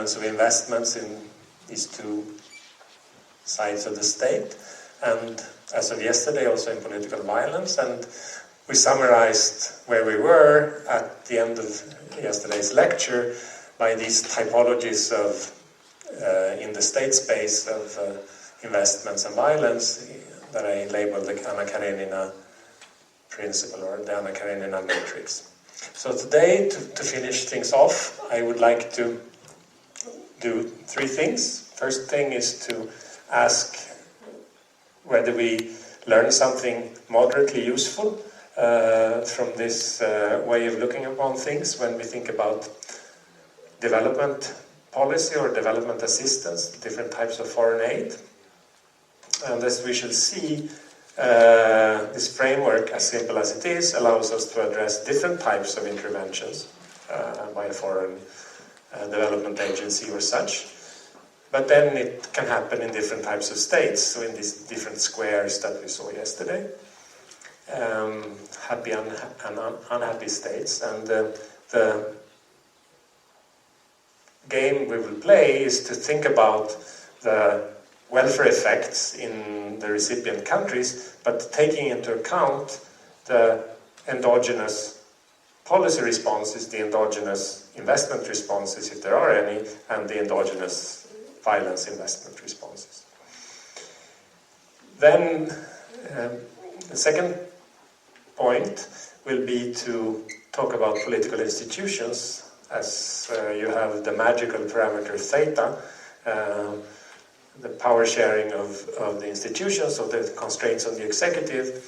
influence of investments in these two sides of the state, and as of yesterday also in political violence. And we summarized where we were at the end of yesterday's lecture by these typologies of in the state space of investments and violence that I labeled the Anna Karenina principle, or the Anna Karenina matrix. So today, to finish things off, I would like to do three things. First thing is to ask whether we learn something moderately useful from this way of looking upon things when we think about development policy or development assistance, different types of foreign aid. And as we shall see, this framework, as simple as it is, allows us to address different types of interventions by a foreign development agency or such. But then it can happen in different types of states, so in these different squares that we saw yesterday. Happy and unhappy states. And the game we will play is to think about the welfare effects in the recipient countries, but taking into account the endogenous policy responses, the endogenous investment responses, if there are any, and the endogenous violence investment responses. Then the second point will be to talk about political institutions, as you have the magical parameter theta, the power sharing of the institutions, so the constraints on the executive,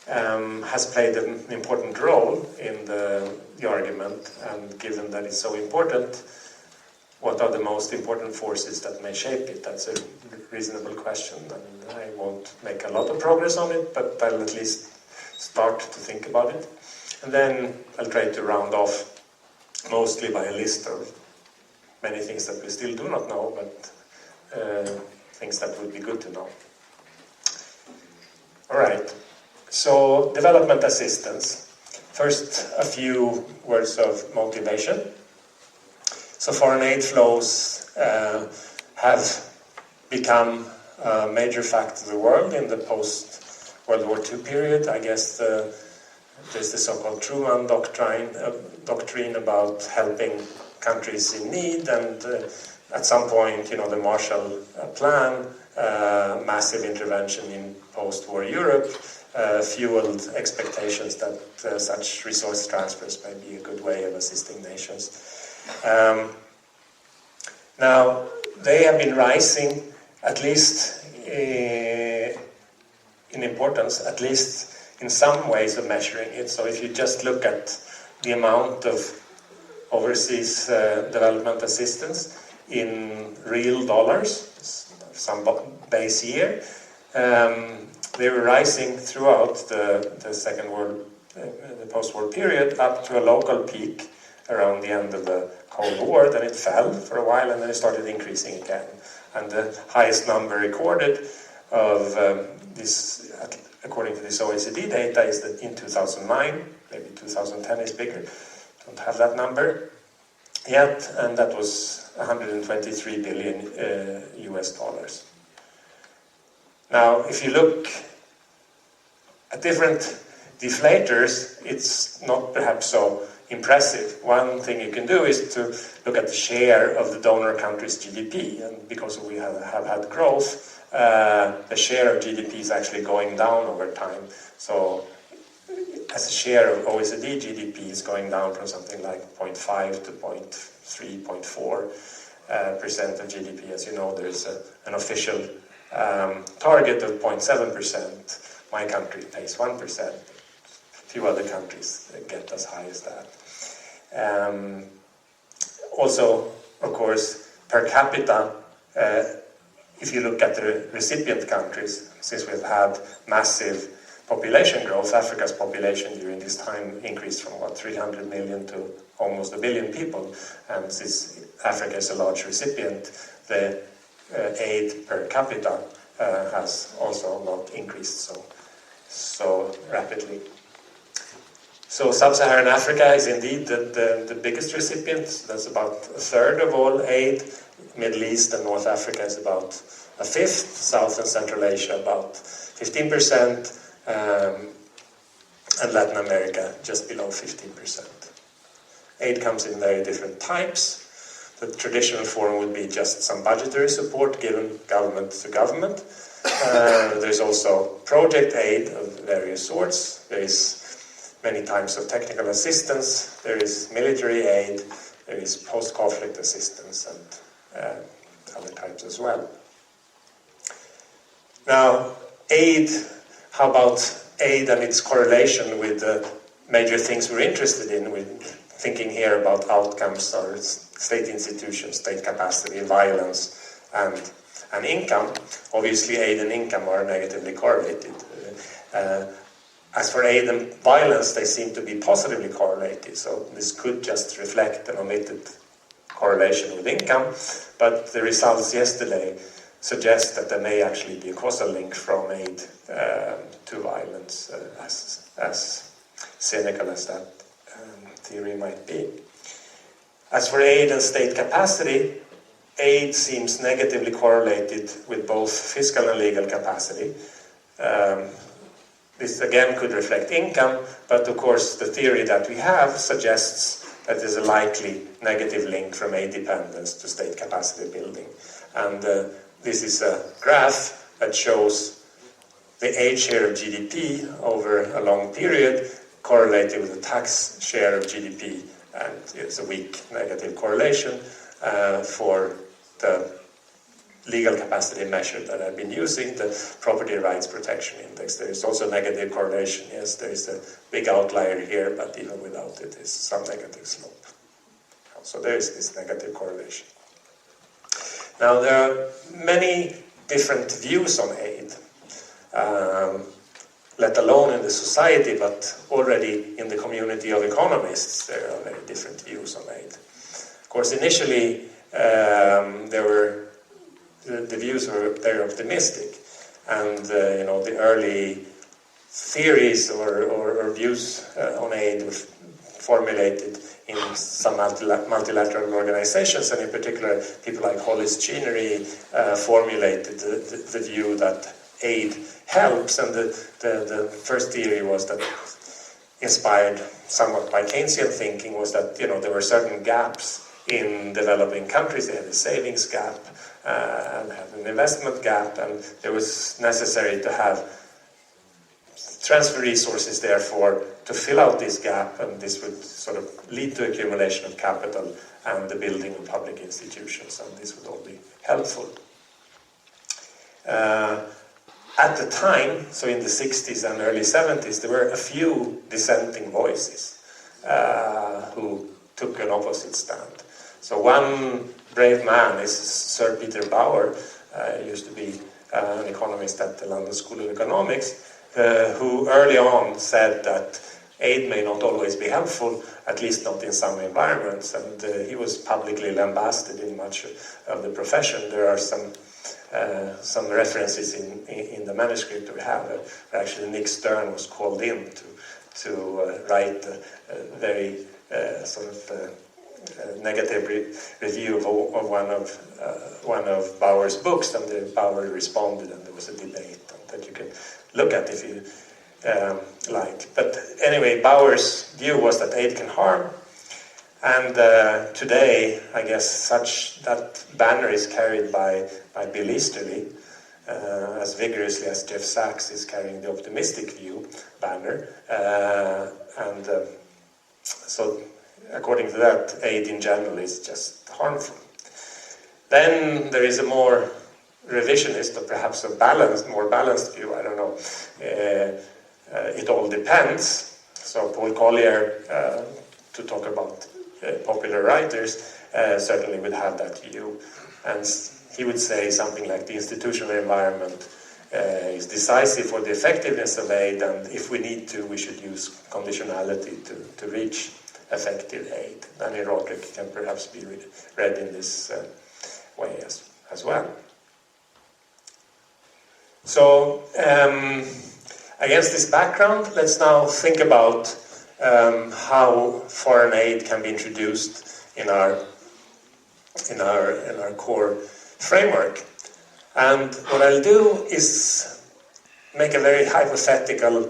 has played an important role in the argument. And given that it's so important, what are the most important forces that may shape it? That's a reasonable question, and I won't make a lot of progress on it, but I'll at least start to think about it. And then I'll try to round off mostly by a list of many things that we still do not know, but things that would be good to know. All right, so development assistance. First, a few words of motivation. So foreign aid flows have become a major fact of the world in the post-World War II period. I guess there's the so-called Truman doctrine about helping countries in need, and at some point, the Marshall Plan, massive intervention in post-war Europe, fueled expectations that such resource transfers may be a good way of assisting nations. Now, they have been rising, at least in importance, at least in some ways of measuring it. So if you just look at the amount of overseas development assistance in real dollars, some base year, they were rising throughout the post-war period up to a local peak around the end of the Cold War. Then it fell for a while, and then it started increasing again. And the highest number recorded of this, according to this OECD data, is that in 2009, maybe 2010 is bigger, don't have that number yet, and that was 123 billion US dollars. Now, if you look at different deflators, it's not perhaps so impressive. One thing you can do is to look at the share of the donor country's GDP, and because we have had growth, the share of GDP is actually going down over time. So as a share of OECD GDP is going down from something like 0.5 to 0.3, 0.4% of GDP. As you know, there's an official target of 0.7%. My country pays 1%. A few other countries get as high as that. Also, of course, per capita, if you look at the recipient countries, since we've had massive population growth, Africa's population during this time increased from 300 million to almost 1 billion people, and since Africa is a large recipient, the aid per capita has also not increased so rapidly. So Sub-Saharan Africa is indeed the biggest recipient. That's about a third of all aid. Middle East and North Africa is about a fifth. South and Central Asia about 15%. And Latin America just below 15%. Aid comes in very different types. The traditional form would be just some budgetary support given government to government. There's also project aid of various sorts. There is many types of technical assistance. There is military aid. There is post-conflict assistance and other types as well. Now, aid, how about aid and its correlation with the major things we're interested in? We're thinking here about outcomes or state institutions, state capacity, violence, and income. Obviously, aid and income are negatively correlated. As for aid and violence, they seem to be positively correlated, so this could just reflect an omitted correlation with income, but the results yesterday suggest that there may actually be a causal link from aid to violence, as cynical as that theory might be. As for aid and state capacity, aid seems negatively correlated with both fiscal and legal capacity. This again could reflect income, but of course the theory that we have suggests that there's a likely negative link from aid dependence to state capacity building. And this is a graph that shows the aid share of GDP over a long period correlated with the tax share of GDP, and it's a weak negative correlation for the legal capacity measure that I've been using, the Property Rights Protection Index. There is also negative correlation. Yes, there is a big outlier here, but even without it, there's some negative slope. So there is this negative correlation. Now, there are many different views on aid, let alone in the society, but already in the community of economists, there are very different views on aid. Of course, initially, the views were very optimistic, and the early theories or views on aid were formulated in some multilateral organizations, and in particular people like Hollis Chenery formulated the view that aid helps, and the first theory was that, inspired somewhat by Keynesian thinking, was that there were certain gaps in developing countries. They had a savings gap and had an investment gap, and it was necessary to have transfer resources, therefore, to fill out this gap, and this would sort of lead to accumulation of capital and the building of public institutions, and this would all be helpful. At the time, so in the 60s and early 70s, there were a few dissenting voices who took an opposite stand. So one brave man is Sir Peter Bauer, used to be an economist at the London School of Economics, who early on said that aid may not always be helpful, at least not in some environments, and he was publicly lambasted in much of the profession. There are some references in the manuscript we have. Actually, Nick Stern was called in to write a very negative review of one of Bauer's books, and Bauer responded, and there was a debate that you can look at if you like. But anyway, Bauer's view was that aid can harm, and today, I guess, that banner is carried by Bill Easterly as vigorously as Jeff Sachs is carrying the optimistic view banner, and so according to that, aid in general is just harmful. Then there is a more revisionist, or perhaps more balanced view, I don't know. It all depends. So Paul Collier, to talk about popular writers, certainly would have that view. And he would say something like the institutional environment is decisive for the effectiveness of aid, and if we need to, we should use conditionality to reach effective aid. Danny Roderick can perhaps be read in this way as well. So, against this background, let's now think about how foreign aid can be introduced in our core framework. And what I'll do is make a very hypothetical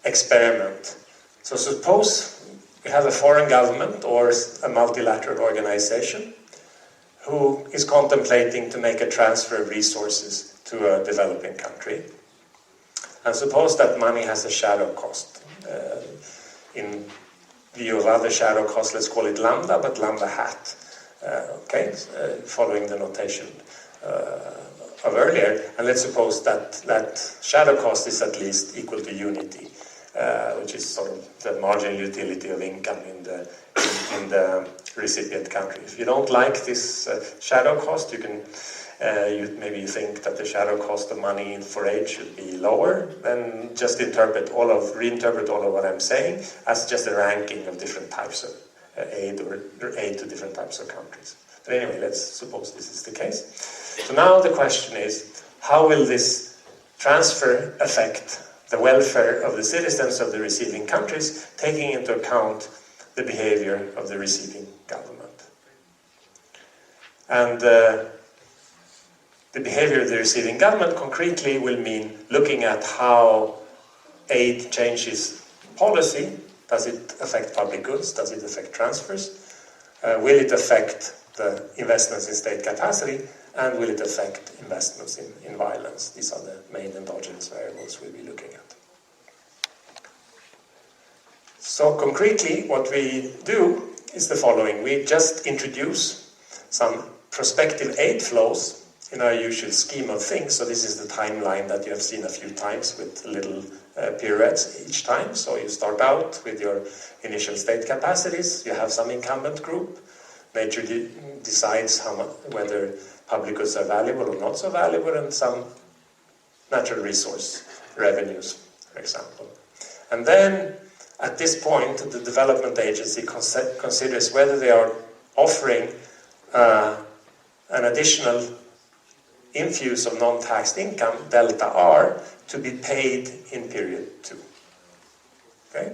experiment. So suppose we have a foreign government or a multilateral organization who is contemplating to make a transfer of resources to a developing country. And suppose that money has a shadow cost. In view of other shadow costs, let's call it lambda, but lambda hat. Following the notation of earlier. And let's suppose that shadow cost is at least equal to unity, which is sort of the marginal utility of income in the recipient country. If you don't like this shadow cost, you can maybe think that the shadow cost of money for aid should be lower. Then just reinterpret all of what I'm saying as just a ranking of different types of aid or aid to different types of countries. But anyway, let's suppose this is the case. So now the question is, how will this transfer affect the welfare of the citizens of the receiving countries, taking into account the behavior of the receiving government? And the behavior of the receiving government concretely will mean looking at how aid changes policy. Does it affect public goods? Does it affect transfers? Will it affect the investments in state capacity? And will it affect investments in violence? These are the main endogenous variables we'll be looking at. So concretely, what we do is the following. We just introduce some prospective aid flows in our usual scheme of things. So this is the timeline that you have seen a few times with little pirouettes each time. So you start out with your initial state capacities. You have some incumbent group. Nature decides whether public goods are valuable or not so valuable, and some natural resource revenues, for example. And then at this point, the development agency considers whether they are offering an additional infuse of non-taxed income, delta R, to be paid in period 2. Okay?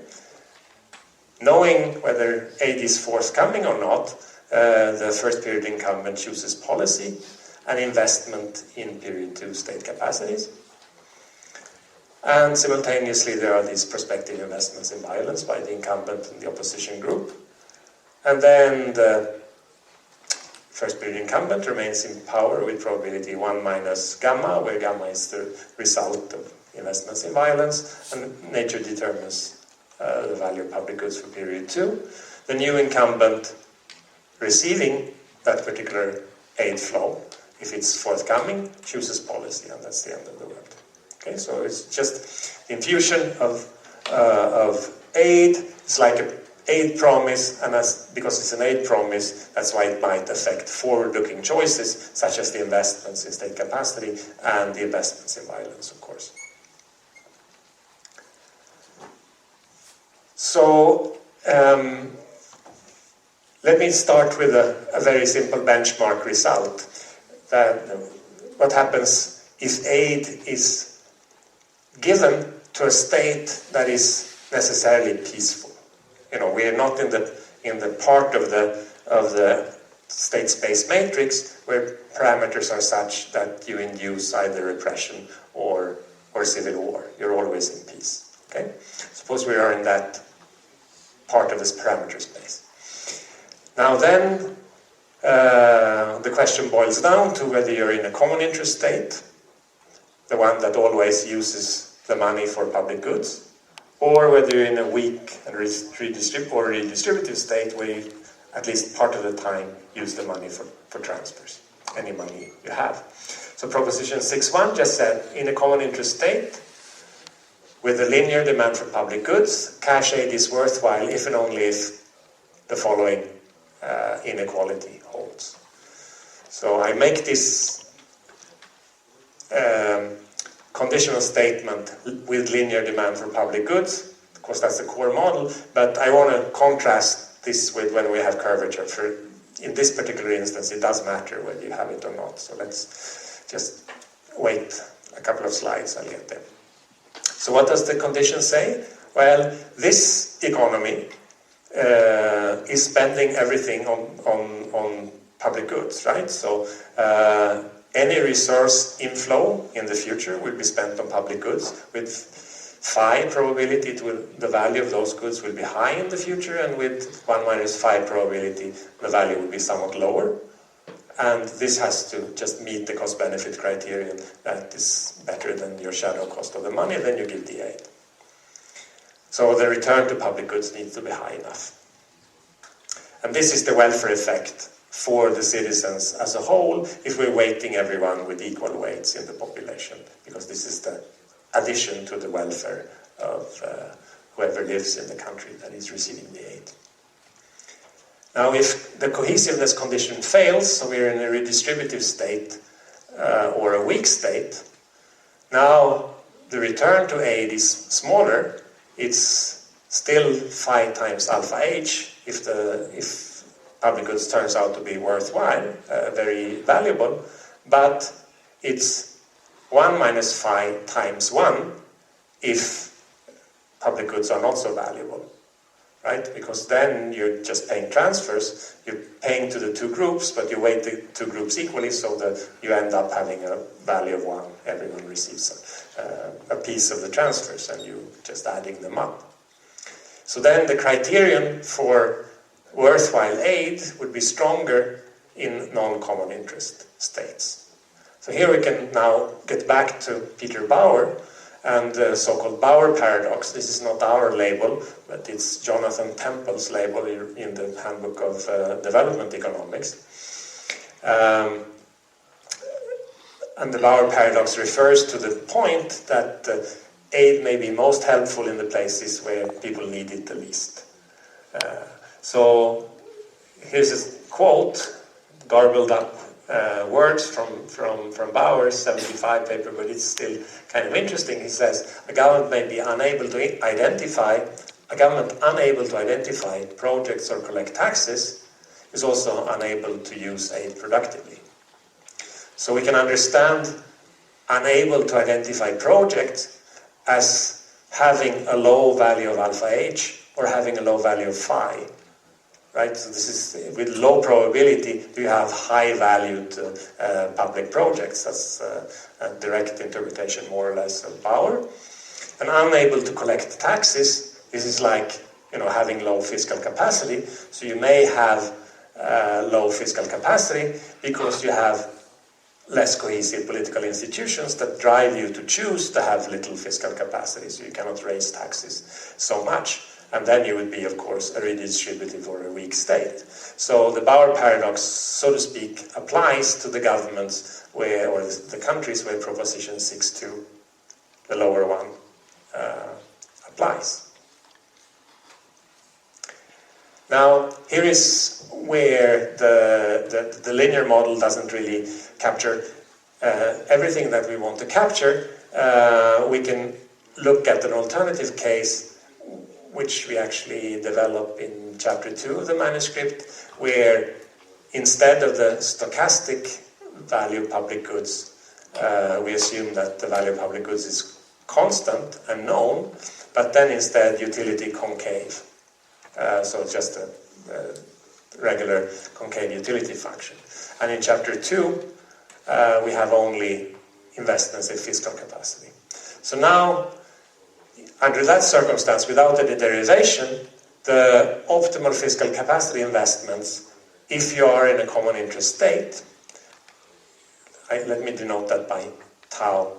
Knowing whether aid is forthcoming or not, the first period incumbent chooses policy and investment in period 2 state capacities. And simultaneously there are these prospective investments in violence by the incumbent and the opposition group. And then the first period incumbent remains in power with probability 1 minus gamma, where gamma is the result of investments in violence, and nature determines the value of public goods for period 2. The new incumbent receiving that particular aid flow, if it's forthcoming, chooses policy, and that's the end of the world. Okay, so it's just infusion of aid. It's like an aid promise, and because it's an aid promise, that's why it might affect forward-looking choices, such as the investments in state capacity and the investments in violence, of course. So, let me start with a very simple benchmark result. That what happens if aid is given to a state that is necessarily peaceful? You know, we are not in the part of the state space matrix where parameters are such that you induce either repression or civil war. You're always in peace. Okay? Suppose we are in that part of this parameter space. Now then, the question boils down to whether you're in a common interest state, the one that always uses the money for public goods, or whether you're in a weak and redistributive state where you, at least part of the time, use the money for transfers, any money you have. So proposition 6.1 just said, in a common interest state, with a linear demand for public goods, cash aid is worthwhile if and only if the following inequality holds. So I make this conditional statement with linear demand for public goods. Of course, that's the core model, but I want to contrast this with when we have curvature. In this particular instance, it does matter whether you have it or not. So let's just wait a couple of slides, I'll get there. So what does the condition say? Well, this economy is spending everything on public goods, right? So any resource inflow in the future will be spent on public goods. With phi probability, the value of those goods will be high in the future, and with 1 minus phi probability, the value will be somewhat lower. And this has to just meet the cost-benefit criterion that is better than your shadow cost of the money, then you give the aid. So the return to public goods needs to be high enough. And this is the welfare effect for the citizens as a whole if we're weighting everyone with equal weights in the population, because this is the addition to the welfare of whoever lives in the country that is receiving the aid. Now, if the cohesiveness condition fails, so we're in a redistributive state or a weak state, now the return to aid is smaller. It's still phi times alpha h if public goods turns out to be worthwhile, very valuable, but it's 1 minus phi times 1 if public goods are not so valuable. Right? Because then you're just paying transfers, you're paying to the two groups, but you weight the two groups equally so that you end up having a value of 1. Everyone receives a piece of the transfers and you're just adding them up. So then the criterion for worthwhile aid would be stronger in non-common interest states. So here we can now get back to Peter Bauer and the so-called Bauer paradox. This is not our label, but it's Jonathan Temple's label in the Handbook of Development Economics. And the Bauer paradox refers to the point that aid may be most helpful in the places where people need it the least. So here's a quote, garbled up words from Bauer's 75 paper, but it's still kind of interesting. He says, a government may be unable to identify projects or collect taxes is also unable to use aid productively. So we can understand unable to identify projects as having a low value of alpha h or having a low value of phi. Right, so this is with low probability. Do you have high-valued public projects? That's a direct interpretation, more or less, of Bauer. And unable to collect taxes. This is like having low fiscal capacity. So you may have low fiscal capacity because you have less cohesive political institutions that drive you to choose to have little fiscal capacity. So you cannot raise taxes so much. And then you would be, of course, a redistributive or a weak state. So the Bauer paradox, so to speak, applies to the governments or the countries where Proposition 6.2, the lower one, applies. Now, here is where the linear model doesn't really capture everything that we want to capture. We can look at an alternative case which we actually develop in chapter 2 of the manuscript, where instead of the stochastic value of public goods, we assume that the value of public goods is constant and known, but then instead utility concave. So it's just a regular concave utility function. And in chapter 2, we have only investments in fiscal capacity. So now, under that circumstance, without any derivation, the optimal fiscal capacity investments, if you are in a common interest state, let me denote that by tau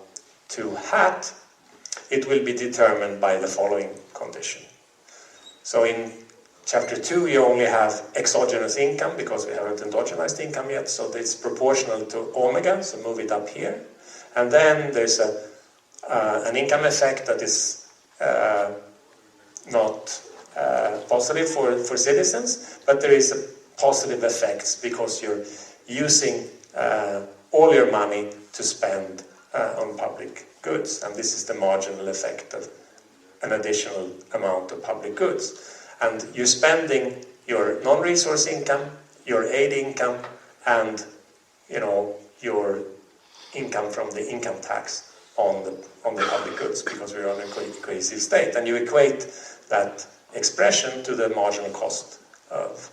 2 hat, it will be determined by the following condition. So in chapter 2, you only have exogenous income because we haven't endogenized income yet, so it's proportional to omega, so move it up here. And then there's an income effect that is not positive for citizens, but there is a positive effects because you're using all your money to spend on public goods, and this is the marginal effect of an additional amount of public goods. And you're spending your non-resource income, your aid income, and your income from the income tax on the public goods because we're on a cohesive state. And you equate that expression to the marginal cost of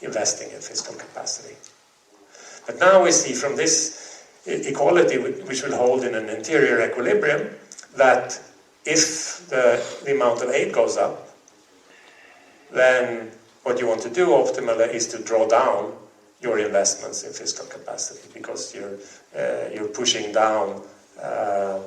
investing in fiscal capacity. But now we see from this equality, which will hold in an interior equilibrium, that if the amount of aid goes up, then what you want to do optimally is to draw down your investments in fiscal capacity, because you're pushing down the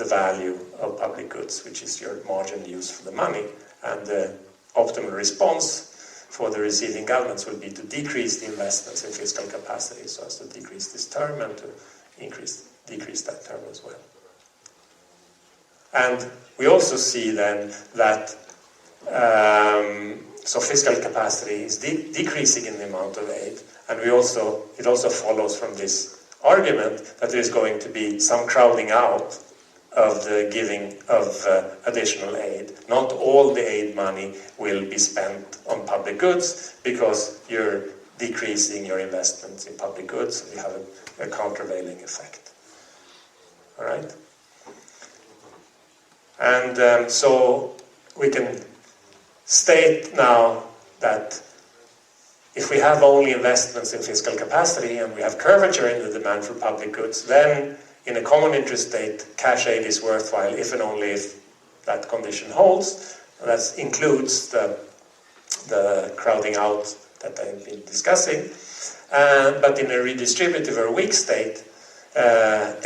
value of public goods, which is your margin used for the money. And the optimal response for the receiving governments will be to decrease the investments in fiscal capacity, so as to decrease this term and to decrease that term as well. And we also see then that so fiscal capacity is decreasing in the amount of aid, and it also follows from this argument that there is going to be some crowding out of the giving of additional aid. Not all the aid money will be spent on public goods because you're decreasing your investments in public goods, so you have a countervailing effect. All right? And so we can state now that if we have only investments in fiscal capacity and we have curvature in the demand for public goods, then in a common interest state, cash aid is worthwhile if and only if that condition holds. And that includes the crowding out that I've been discussing. But in a redistributive or weak state,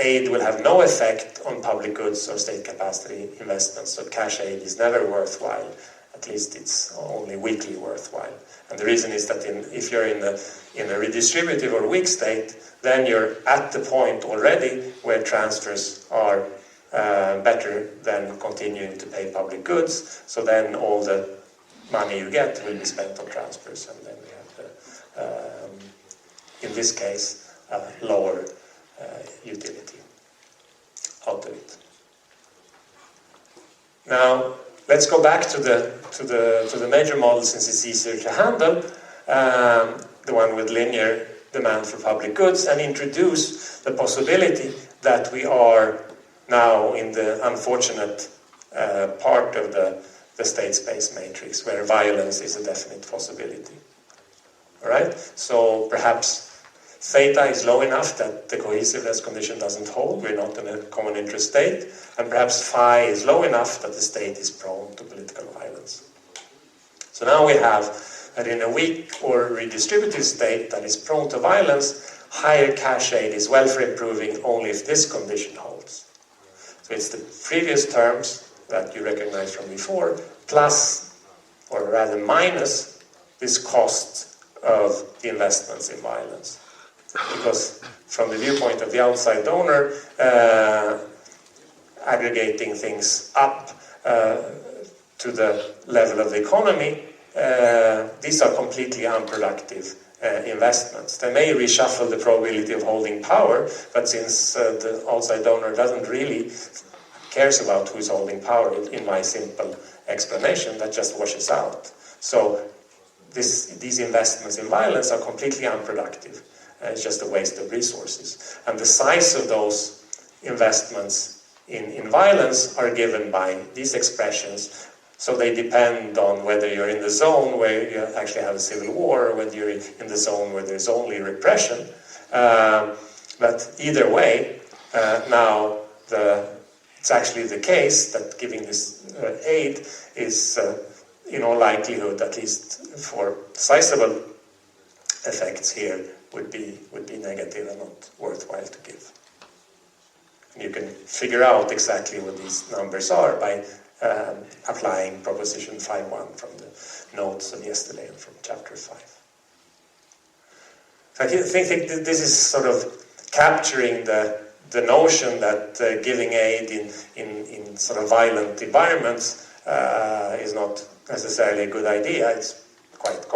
aid will have no effect on public goods or state capacity investments. So cash aid is never worthwhile. At least it's only weakly worthwhile. And the reason is that if you're in a redistributive or weak state, then you're at the point already where transfers are better than continuing to pay public goods. So then all the money you get will be spent on transfers, and then we have in this case, lower utility out of it. Now, let's go back to the major model, since it's easier to handle, the one with linear demand for public goods, and introduce the possibility that we are now in the unfortunate part of the state space matrix where violence is a definite possibility. All right? So perhaps theta is low enough that the cohesiveness condition doesn't hold, we're not in a common interest state, and perhaps phi is low enough that the state is prone to political violence. So now we have that in a weak or redistributive state that is prone to violence, higher cash aid is welfare improving only if this condition holds. So it's the previous terms that you recognize from before, plus, or rather minus, this cost of the investments in violence. Because from the viewpoint of the outside donor, aggregating things up to the level of the economy, these are completely unproductive investments. They may reshuffle the probability of holding power, but since the outside donor doesn't really cares about who's holding power, in my simple explanation, that just washes out. So these investments in violence are completely unproductive. It's just a waste of resources. And the size of those investments in violence are given by these expressions. So they depend on whether you're in the zone where you actually have a civil war, or whether you're in the zone where there's only repression. But either way, now it's actually the case that giving this aid is, in all likelihood, at least for sizable effects here, would be negative and not worthwhile to give. And you can figure out exactly what these numbers are by applying proposition 5.1 from the notes of yesterday and from chapter 5. So I think this is sort of capturing the notion that giving aid in sort of violent environments is not necessarily a good idea. It's quite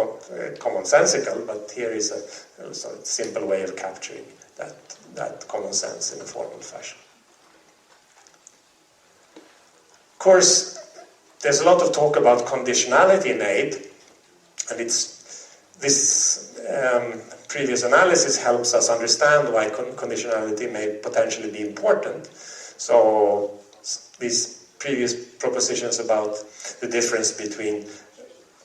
commonsensical, but here is a simple way of capturing that common sense in a formal fashion. Of course, there's a lot of talk about conditionality in aid, and this previous analysis helps us understand why conditionality may potentially be important. So these previous propositions about the difference between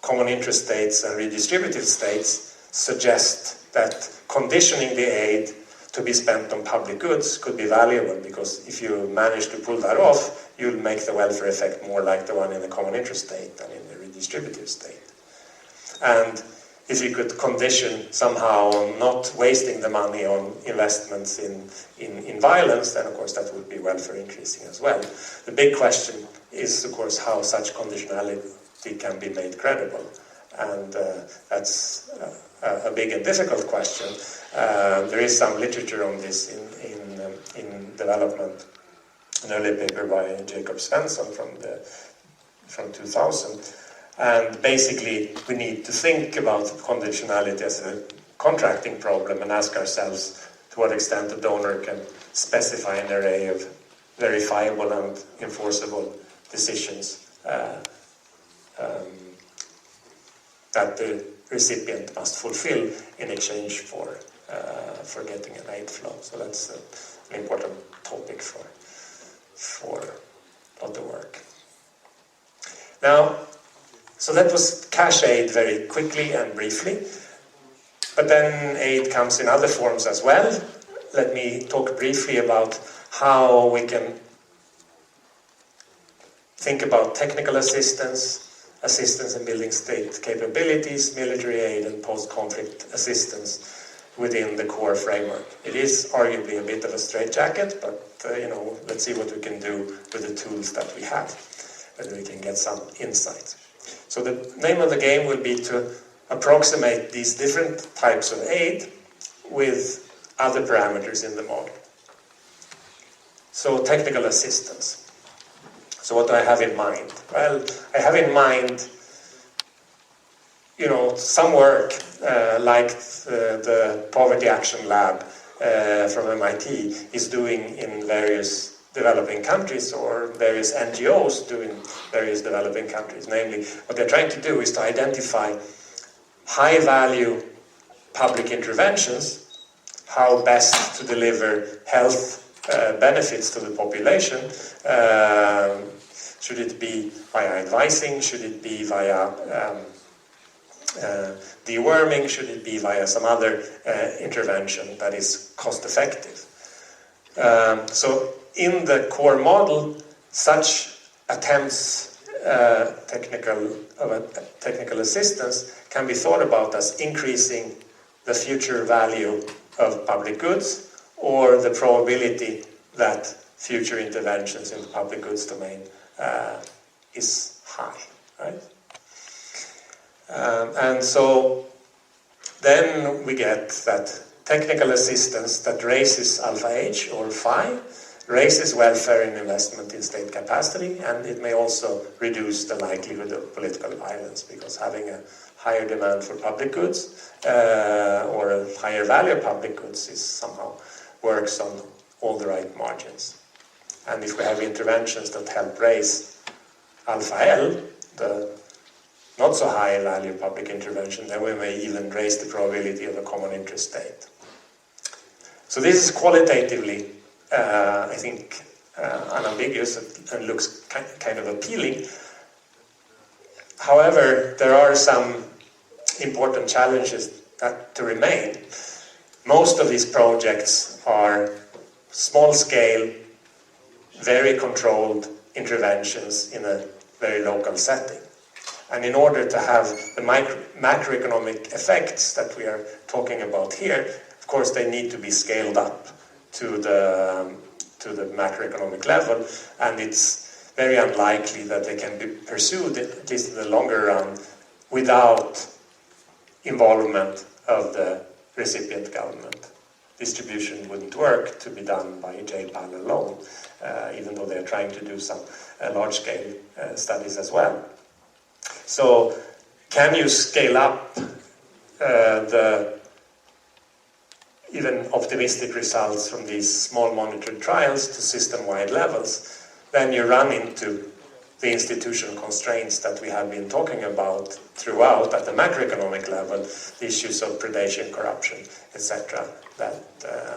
common interest states and redistributive states suggest that conditioning the aid to be spent on public goods could be valuable, because if you manage to pull that off, you'll make the welfare effect more like the one in the common interest state than in the redistributive state. And if you could condition somehow on not wasting the money on investments in violence, then of course that would be welfare increasing as well. The big question is, of course, how such conditionality can be made credible. And that's a big and difficult question. There is some literature on this in development. An early paper by Jacob Svensson from 2000. And basically, we need to think about conditionality as a contracting problem and ask ourselves to what extent the donor can specify an array of verifiable and enforceable decisions that the recipient must fulfill in exchange for getting an aid flow. So that's an important topic for the work. Now, so that was cash aid very quickly and briefly. But then aid comes in other forms as well. Let me talk briefly about how we can think about technical assistance, assistance in building state capabilities, military aid, and post-conflict assistance within the core framework. It is arguably a bit of a straitjacket, but let's see what we can do with the tools that we have, whether we can get some insights. So the name of the game will be to approximate these different types of aid with other parameters in the model. So technical assistance. So what do I have in mind? Well, I have in mind, some work like the Poverty Action Lab from MIT is doing in various developing countries, or various NGOs doing various developing countries. Namely, what they're trying to do is to identify high-value public interventions, how best to deliver health benefits to the population. Should it be via advising? Should it be via deworming? Should it be via some other intervention that is cost-effective? So in the core model, such attempts technical assistance can be thought about as increasing the future value of public goods, or the probability that future interventions in the public goods domain is high, right? And so then we get that technical assistance that raises alpha H or phi, raises welfare and investment in state capacity, and it may also reduce the likelihood of political violence, because having a higher demand for public goods or a higher value of public goods is somehow works on all the right margins. And if we have interventions that help raise alpha L, the not so high value public intervention, then we may even raise the probability of a common interest state. So this is qualitatively, I think, unambiguous and looks kind of appealing. However, there are some important challenges to remain. Most of these projects are small-scale, very controlled interventions in a very local setting. And in order to have the macroeconomic effects that we are talking about here, of course, they need to be scaled up to the macroeconomic level, and it's very unlikely that they can be pursued, at least in the longer run, without involvement of the recipient government. Distribution wouldn't work to be done by JPAL alone, even though they're trying to do some large-scale studies as well. So, can you scale up the even optimistic results from these small monitored trials to system-wide levels? Then you run into the institutional constraints that we have been talking about throughout at the macroeconomic level, the issues of predation, corruption, etc., that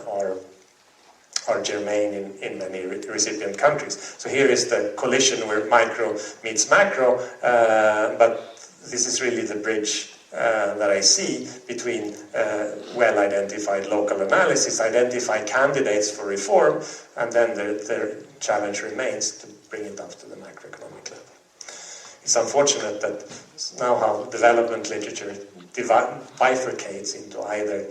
are germane in many recipient countries. So here is the collision where micro meets macro, but this is really the bridge that I see between well-identified local analysis, identify candidates for reform, and then the challenge remains to bring it up to the macroeconomic level. It's unfortunate that now how development literature bifurcates into either,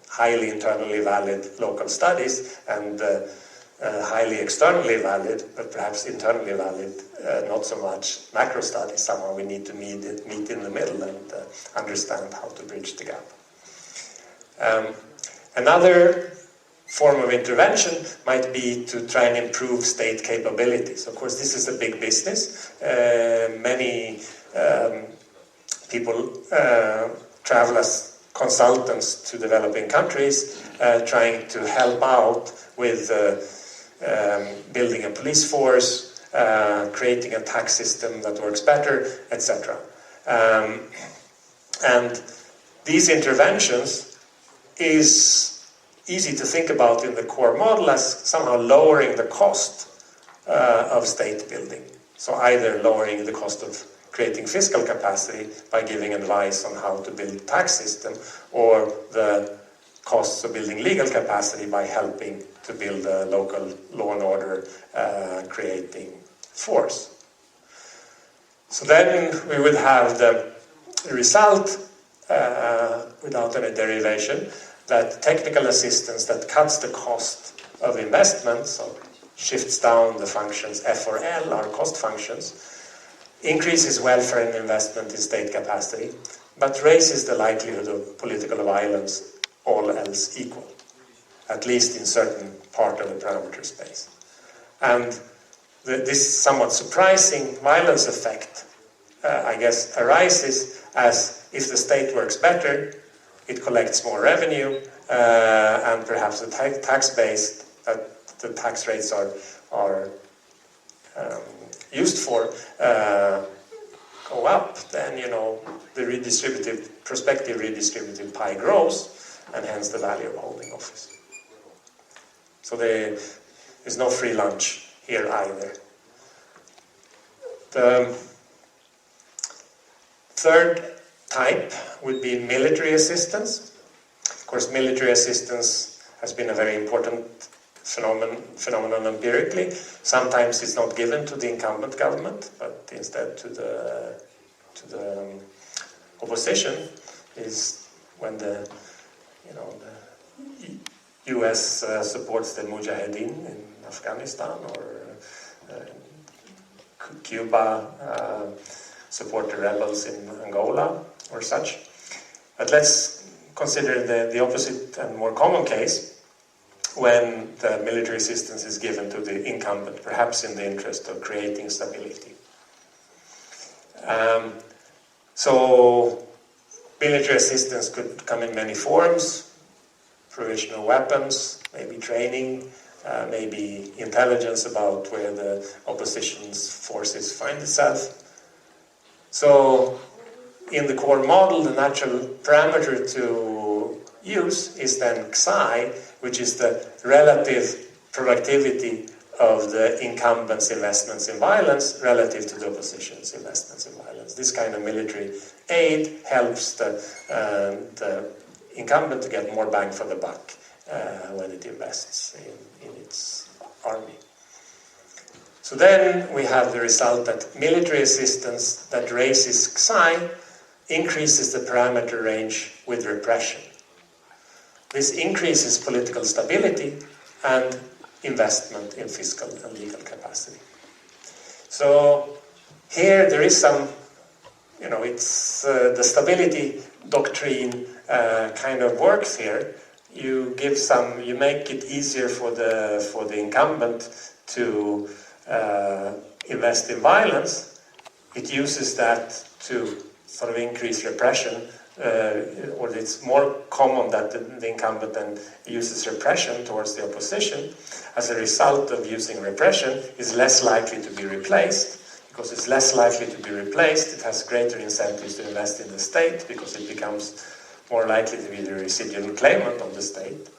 highly internally valid local studies and highly externally valid, but perhaps internally valid, not so much macro studies. Somehow we need to meet in the middle and understand how to bridge the gap. Another form of intervention might be to try and improve state capabilities. Of course, this is a big business. Many people travel as consultants to developing countries, trying to help out with building a police force, creating a tax system that works better, etc. And these interventions is easy to think about in the core model as somehow lowering the cost of state building. So either lowering the cost of creating fiscal capacity by giving advice on how to build a tax system, or the costs of building legal capacity by helping to build a local law and order creating force. So then we would have the result, without any derivation, that technical assistance that cuts the cost of investment, so shifts down the functions F or L, our cost functions, increases welfare and investment in state capacity, but raises the likelihood of political violence, all else equal, at least in certain part of the parameter space. And this somewhat surprising violence effect, I guess, arises as if the state works better, it collects more revenue, and perhaps the tax base that the tax rates are used for go up, then the prospective redistributive pie grows, and hence the value of holding office. So there is no free lunch here either. The third type would be military assistance. Of course, military assistance has been a very important phenomenon empirically. Sometimes it's not given to the incumbent government, but instead to the opposition. Is when the US supports the Mujahideen in Afghanistan, or Cuba support the rebels in Angola or such. But let's consider the opposite and more common case, when the military assistance is given to the incumbent, perhaps in the interest of creating stability. So military assistance could come in many forms: provision of weapons, maybe training, maybe intelligence about where the opposition's forces find itself. So in the core model, the natural parameter to use is then Xi, which is the relative productivity of the incumbent's investments in violence relative to the opposition's investments in violence. This kind of military aid helps the incumbent to get more bang for the buck when it invests in its army. So then we have the result that military assistance that raises Xi increases the parameter range with repression. This increases political stability and investment in fiscal and legal capacity. So here there is some, it's the stability doctrine kind of works here. You make it easier for the incumbent to invest in violence. It uses that to sort of increased repression, or it's more common that the incumbent then uses repression towards the opposition. As a result of using repression, is less likely to be replaced. Because it's less likely to be replaced, it has greater incentives to invest in the state, because it becomes more likely to be the residual claimant of the state.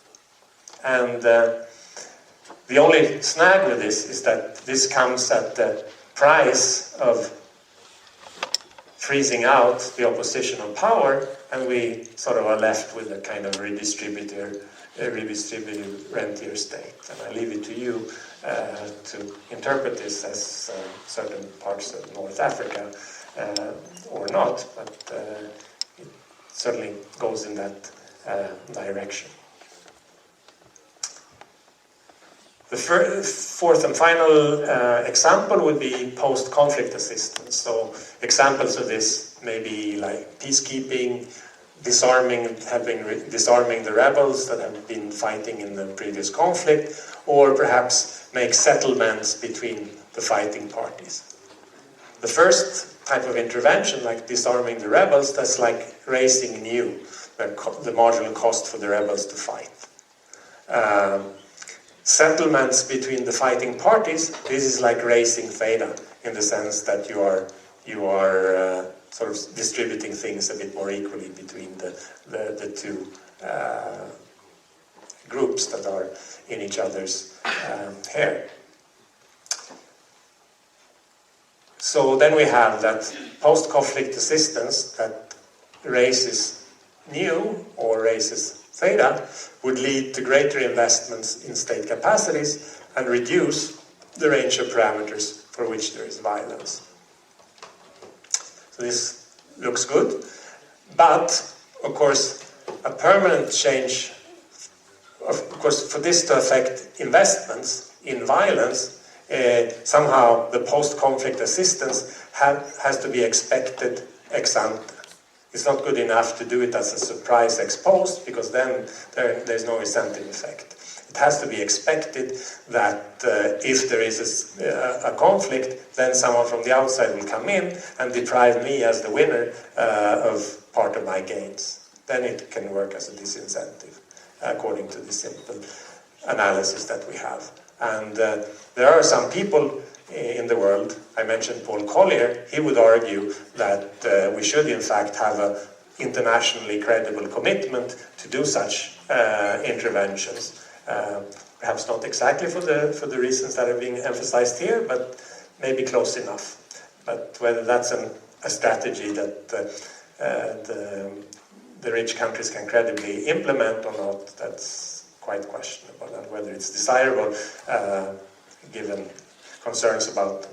And the only snag with this is that this comes at the price of freezing out the opposition of power, and we sort of are left with a kind of redistributed rentier state. And I leave it to you to interpret this as certain parts of North Africa or not, but it certainly goes in that direction. The fourth and final example would be post-conflict assistance. So examples of this may be like peacekeeping, disarming the rebels that have been fighting in the previous conflict, or perhaps make settlements between the fighting parties. The first type of intervention, like disarming the rebels, that's like raising anew the marginal cost for the rebels to fight. Settlements between the fighting parties, this is like raising theta, in the sense that you are sort of distributing things a bit more equally between the two groups that are in each other's hair. So then we have that post-conflict assistance that raises nu or raises theta would lead to greater investments in state capacities and reduce the range of parameters for which there is violence. So this looks good, but of course a permanent change, of course for this to affect investments in violence, somehow the post-conflict assistance has to be expected ex ante. It's not good enough to do it as a surprise ex post, because then there's no incentive effect. It has to be expected that if there is a conflict, then someone from the outside will come in and deprive me as the winner of part of my gains. Then it can work as a disincentive, according to the simple analysis that we have. And there are some people in the world, I mentioned Paul Collier, he would argue that we should in fact have an internationally credible commitment to do such interventions. Perhaps not exactly for the reasons that are being emphasized here, but maybe close enough. But whether that's a strategy that the rich countries can credibly implement or not, that's quite questionable. And whether it's desirable, given concerns about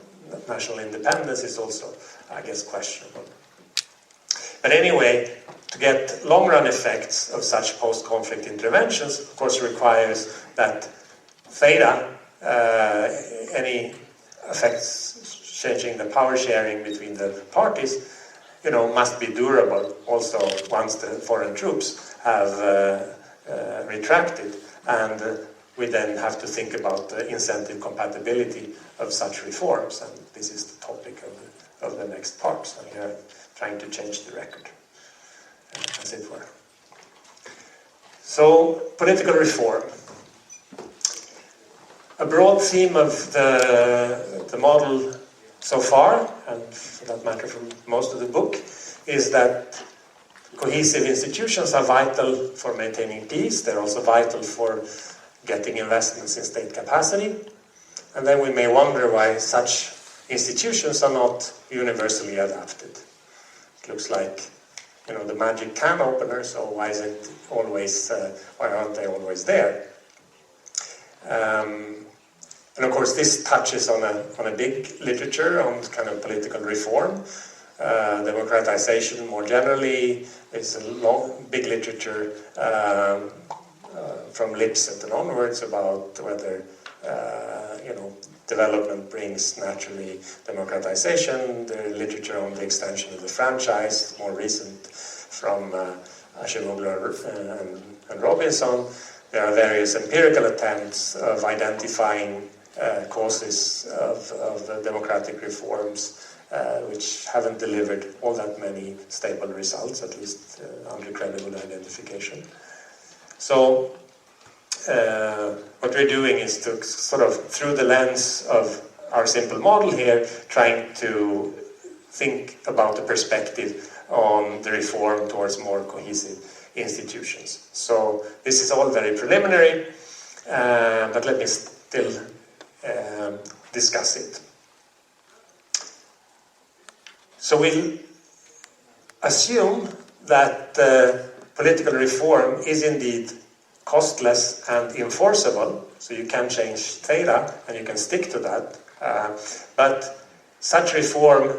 national independence, is also, I guess, questionable. But anyway, to get long-run effects of such post-conflict interventions, of course, requires that theta, any effects changing the power sharing between the parties, must be durable also once the foreign troops have retracted. And we then have to think about the incentive compatibility of such reforms, and this is the topic of the next part. So we are trying to change the record, as it were. So, political reform. A broad theme of the model so far, and for that matter from most of the book, is that cohesive institutions are vital for maintaining peace. They're also vital for getting investments in state capacity. And then we may wonder why such institutions are not universally adapted. It looks like, the magic can opener, so why aren't they always there? And of course this touches on a big literature on kind of political reform, democratization more generally. There's a big literature from Lipset and onwards about whether development brings naturally democratization. The literature on the extension of the franchise, more recent, from Ashimoglu and Robinson. There are various empirical attempts of identifying causes of democratic reforms which haven't delivered all that many stable results, at least under credible identification. So what we're doing is to sort of, through the lens of our simple model here, trying to think about the perspective on the reform towards more cohesive institutions. So this is all very preliminary, but let me still discuss it. So we'll assume that political reform is indeed costless and enforceable, so you can change theta and you can stick to that, but such reform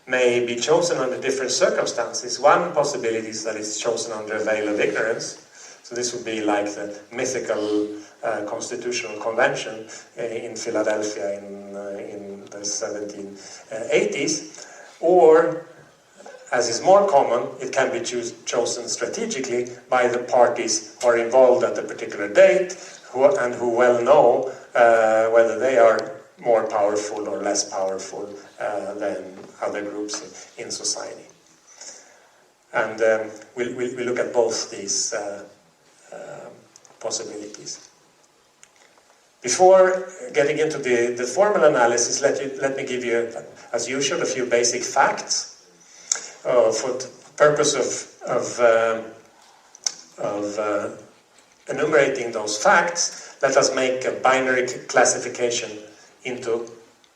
may be chosen under different circumstances. One possibility is that it's chosen under a veil of ignorance. So this would be like the mythical constitutional convention in Philadelphia in the 1780s. Or, as is more common, it can be chosen strategically by the parties who are involved at a particular date who well know whether they are more powerful or less powerful than other groups in society. And we'll look at both these possibilities. Before getting into the formal analysis, let me give you, as usual, a few basic facts. For the purpose of enumerating those facts, let us make a binary classification into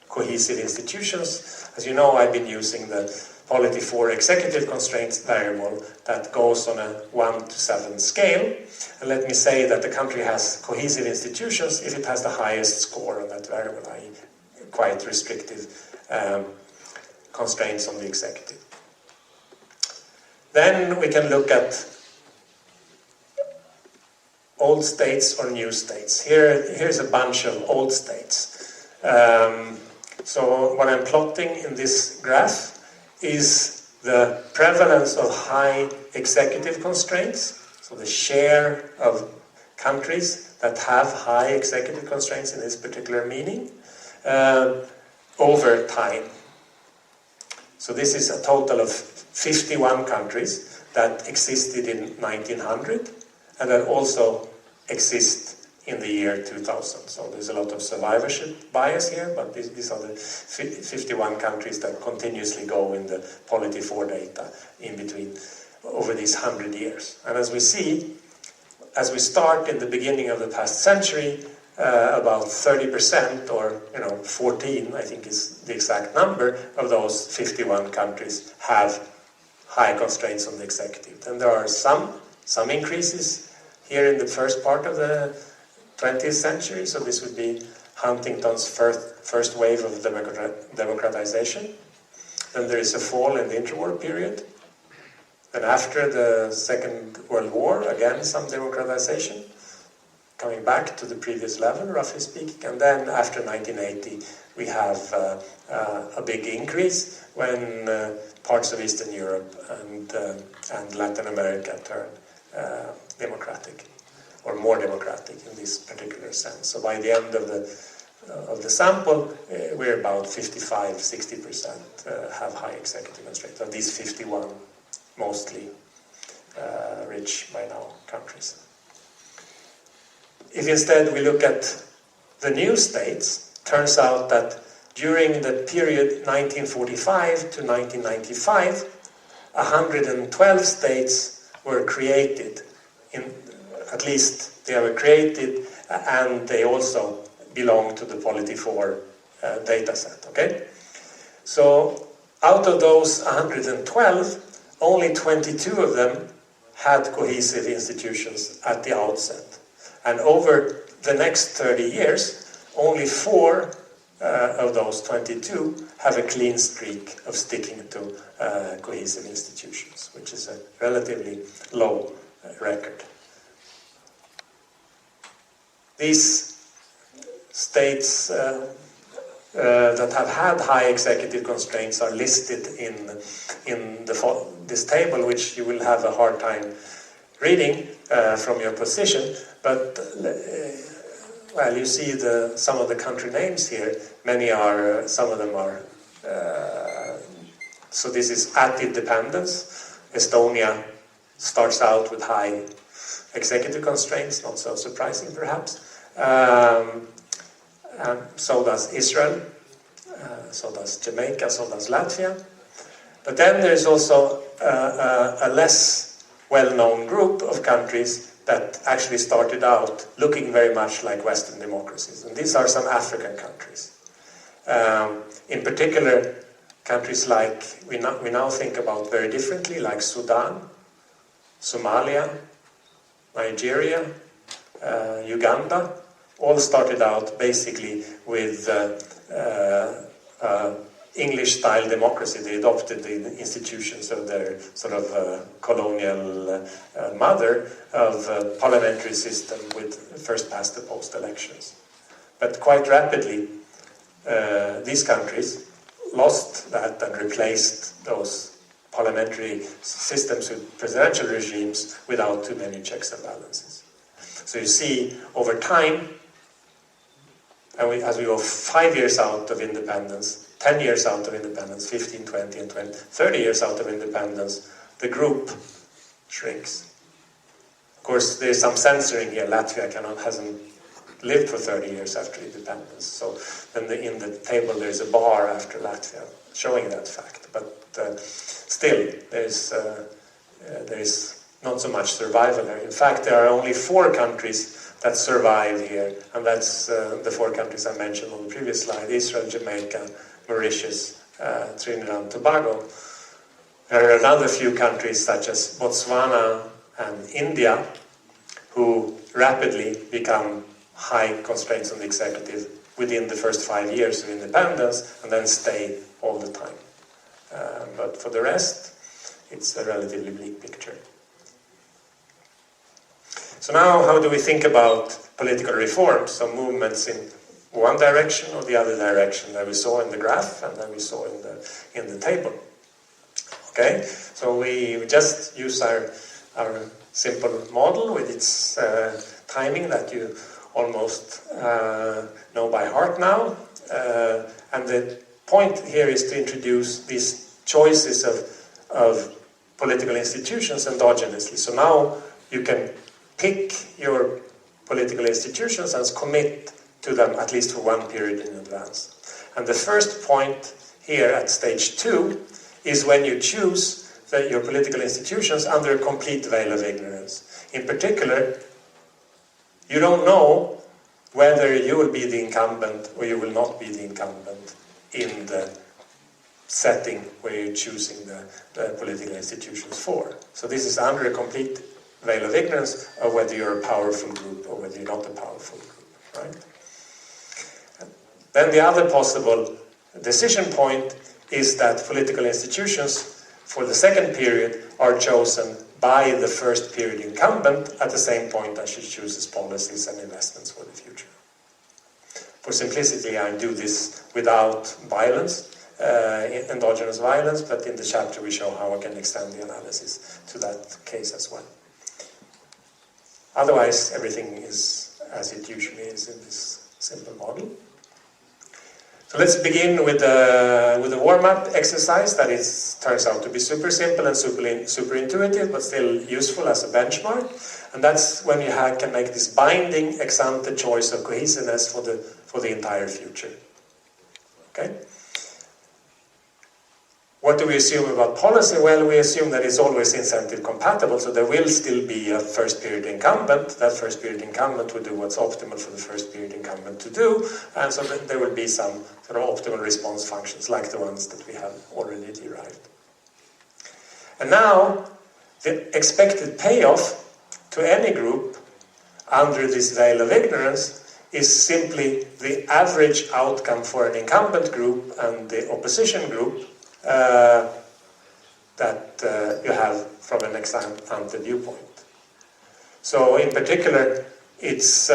cohesive institutions. As you know, I've been using the Polity 4 executive constraints variable that goes on a 1 to 7 scale. And let me say that the country has cohesive institutions if it has the highest score on that variable, i.e. quite restrictive constraints on the executive. Then we can look at old states or new states. Here's a bunch of old states. So what I'm plotting in this graph is the prevalence of high executive constraints, so the share of countries that have high executive constraints in this particular meaning, over time. So this is a total of 51 countries that existed in 1900 and that also exist in the year 2000. So there's a lot of survivorship bias here, but these are the 51 countries that continuously go in the Polity 4 data in between over these 100 years. And as we see, as we start in the beginning of the past century, about 30% or 14, I think is the exact number, of those 51 countries have high constraints on the executive. And there are some increases here in the first part of the 20th century, so this would be Huntington's first wave of democratization. Then there is a fall in the interwar period. Then after the Second World War, again some democratization, coming back to the previous level, roughly speaking. And then after 1980, we have a big increase when parts of Eastern Europe and Latin America turn democratic, or more democratic in this particular sense. So by the end of the sample, we're about 55-60% have high executive constraints. Of these 51, mostly rich by now countries. If instead we look at the new states, turns out that during the period 1945 to 1995, 112 states were created. At least they were created, and they also belong to the Polity 4 data set. Okay? So out of those 112, only 22 of them had cohesive institutions at the outset. And over the next 30 years, only 4 of those 22 have a clean streak of sticking to cohesive institutions, which is a relatively low record. These states that have had high executive constraints are listed in this table, which you will have a hard time reading from your position, but well, you see some of the country names here. Some of them are So this is at independence. Estonia starts out with high executive constraints, not so surprising perhaps. So does Israel, so does Jamaica, so does Latvia. But then there's also a less well-known group of countries that actually started out looking very much like Western democracies. And these are some African countries. In particular, countries like, we now think about very differently, like Sudan, Somalia, Nigeria, Uganda, all started out basically with English-style democracy. They adopted the institutions of their sort of colonial mother of a parliamentary system with first past the post elections. But quite rapidly, these countries lost that and replaced those parliamentary systems with presidential regimes without too many checks and balances. So you see, over time, and as we go 5 years out of independence, 10 years out of independence, 15, 20, and 30 years out of independence, the group shrinks. Of course, there's some censoring here. Latvia hasn't lived for 30 years after independence. So then in the table there's a bar after Latvia showing that fact. But still, there is not so much survival there. In fact, there are only 4 countries that survive here, and that's the 4 countries I mentioned on the previous slide: Israel, Jamaica, Mauritius, Trinidad and Tobago. There are another few countries such as Botswana and India who rapidly become high constraints on the executive within the first 5 years of independence and then stay all the time. But for the rest, it's a relatively bleak picture. So now, how do we think about political reforms? So movements in one direction or the other direction that we saw in the graph and that we saw in the table. Okay, so we just use our simple model with its timing that you almost know by heart now. And the point here is to introduce these choices of political institutions endogenously. So now you can pick your political institutions and commit to them at least for one period in advance. And the first point here at stage 2 is when you choose your political institutions under a complete veil of ignorance. In particular, you don't know whether you will be the incumbent or you will not be the incumbent in the setting where you're choosing the political institutions for. So this is under a complete veil of ignorance of whether you're a powerful group or whether you're not a powerful group, right? Then the other possible decision point is that political institutions for the second period are chosen by the first period incumbent at the same point as she chooses policies and investments for the future. For simplicity, I do this without violence, endogenous violence, but in the chapter we show how I can extend the analysis to that case as well. Otherwise, everything is as it usually is in this simple model. So let's begin with a warm-up exercise that turns out to be super simple and super intuitive, but still useful as a benchmark. And that's when you can make this binding ex-ante choice of cohesiveness for the entire future. Okay? What do we assume about policy? Well, we assume that it's always incentive compatible, so there will still be a first period incumbent. That first period incumbent will do what's optimal for the first period incumbent to do, and so there will be some sort of optimal response functions like the ones that we have already derived. And now, the expected payoff to any group under this veil of ignorance is simply the average outcome for an incumbent group and the opposition group that you have from an ex-ante viewpoint. So in particular, it's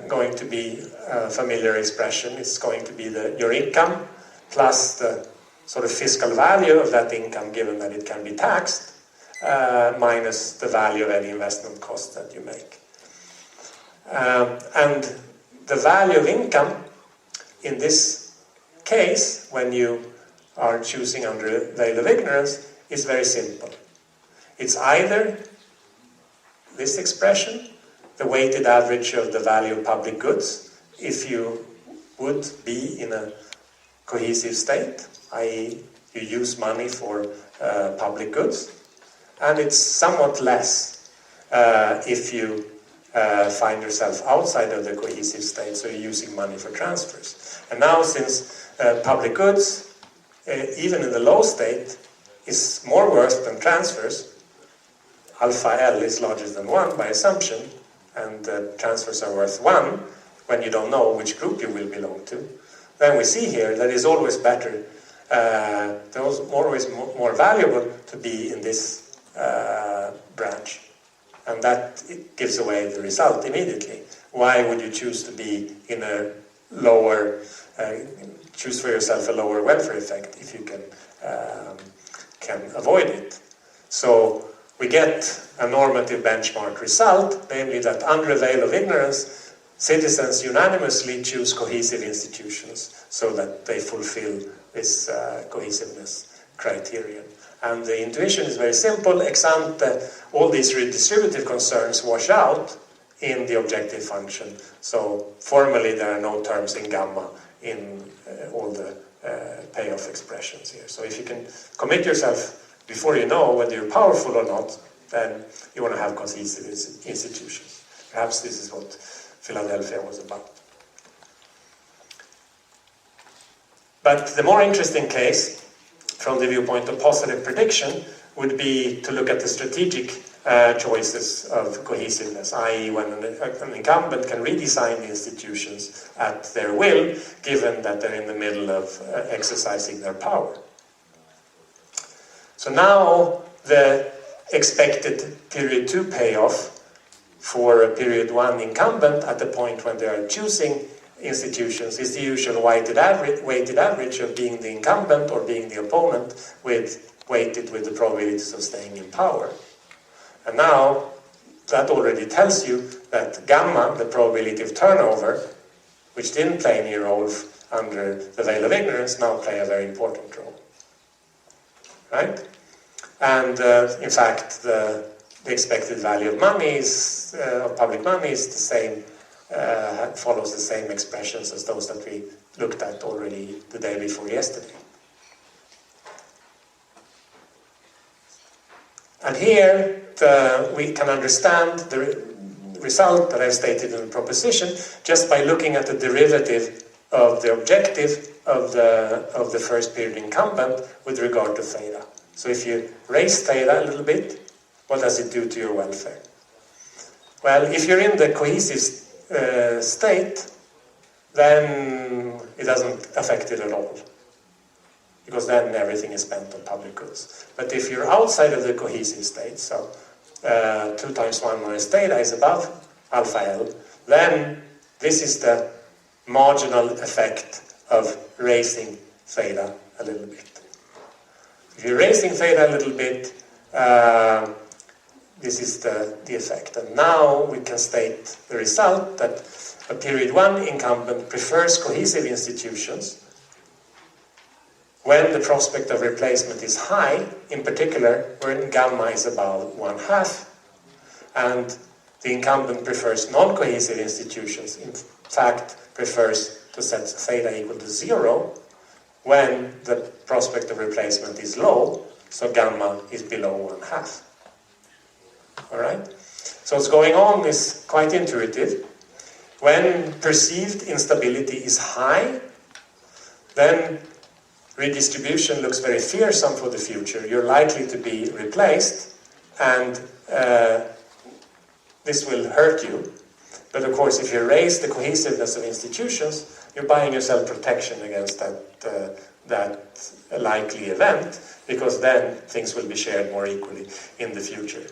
going to be a familiar expression. It's going to be your income plus the sort of fiscal value of that income, given that it can be taxed, minus the value of any investment cost that you make. And the value of income in this case, when you are choosing under veil of ignorance is very simple. It's either this expression, the weighted average of the value of public goods, if you would be in a cohesive state, i.e. you use money for public goods, and it's somewhat less if you find yourself outside of the cohesive state, so you're using money for transfers. And now, since public goods, even in the low state, is more worth than transfers, alpha L is larger than 1 by assumption, and transfers are worth 1 when you don't know which group you will belong to, then we see here that it's always better, always more valuable to be in this branch. And that gives away the result immediately. Why would you choose to be in a lower, choose for yourself a lower welfare effect if you can avoid it? So we get a normative benchmark result, namely that under a veil of ignorance, citizens unanimously choose cohesive institutions so that they fulfill this cohesiveness criterion. And the intuition is very simple. Ex ante, all these redistributive concerns wash out in the objective function. So formally there are no terms in gamma in all the payoff expressions here. So if you can commit yourself before you know whether you're powerful or not, then you want to have cohesive institutions. Perhaps this is what Philadelphia was about. But the more interesting case, from the viewpoint of positive prediction, would be to look at the strategic choices of cohesiveness, i.e. when an incumbent can redesign the institutions at their will, given that they're in the middle of exercising their power. So now the expected period 2 payoff for a period 1 incumbent at the point when they are choosing institutions is the usual weighted average of being the incumbent or being the opponent weighted with the probabilities of staying in power. And now that already tells you that gamma, the probability of turnover, which didn't play any role under the veil of ignorance, now play a very important role. Right? And in fact, the expected value of money is, of public money is the same, follows the same expressions as those that we looked at already the day before yesterday. And here we can understand the result that I've stated in the proposition just by looking at the derivative of the objective of the first period incumbent with regard to theta. So if you raise theta a little bit, what does it do to your welfare? Well, if you're in the cohesive state, then it doesn't affect it at all, because then everything is spent on public goods. But if you're outside of the cohesive state, so 2 times 1 minus theta is above alpha L, then this is the marginal effect of raising theta a little bit. If you're raising theta a little bit, this is the effect. And now we can state the result that a period 1 incumbent prefers cohesive institutions when the prospect of replacement is high, in particular when gamma is about 1/2, and the incumbent prefers non-cohesive institutions, in fact prefers to set theta equal to 0 when the prospect of replacement is low, so gamma is below 1/2. Alright? So what's going on is quite intuitive. When perceived instability is high, then redistribution looks very fearsome for the future. You're likely to be replaced, and this will hurt you. But of course, if you raise the cohesiveness of institutions, you're buying yourself protection against that likely event, because then things will be shared more equally in the future.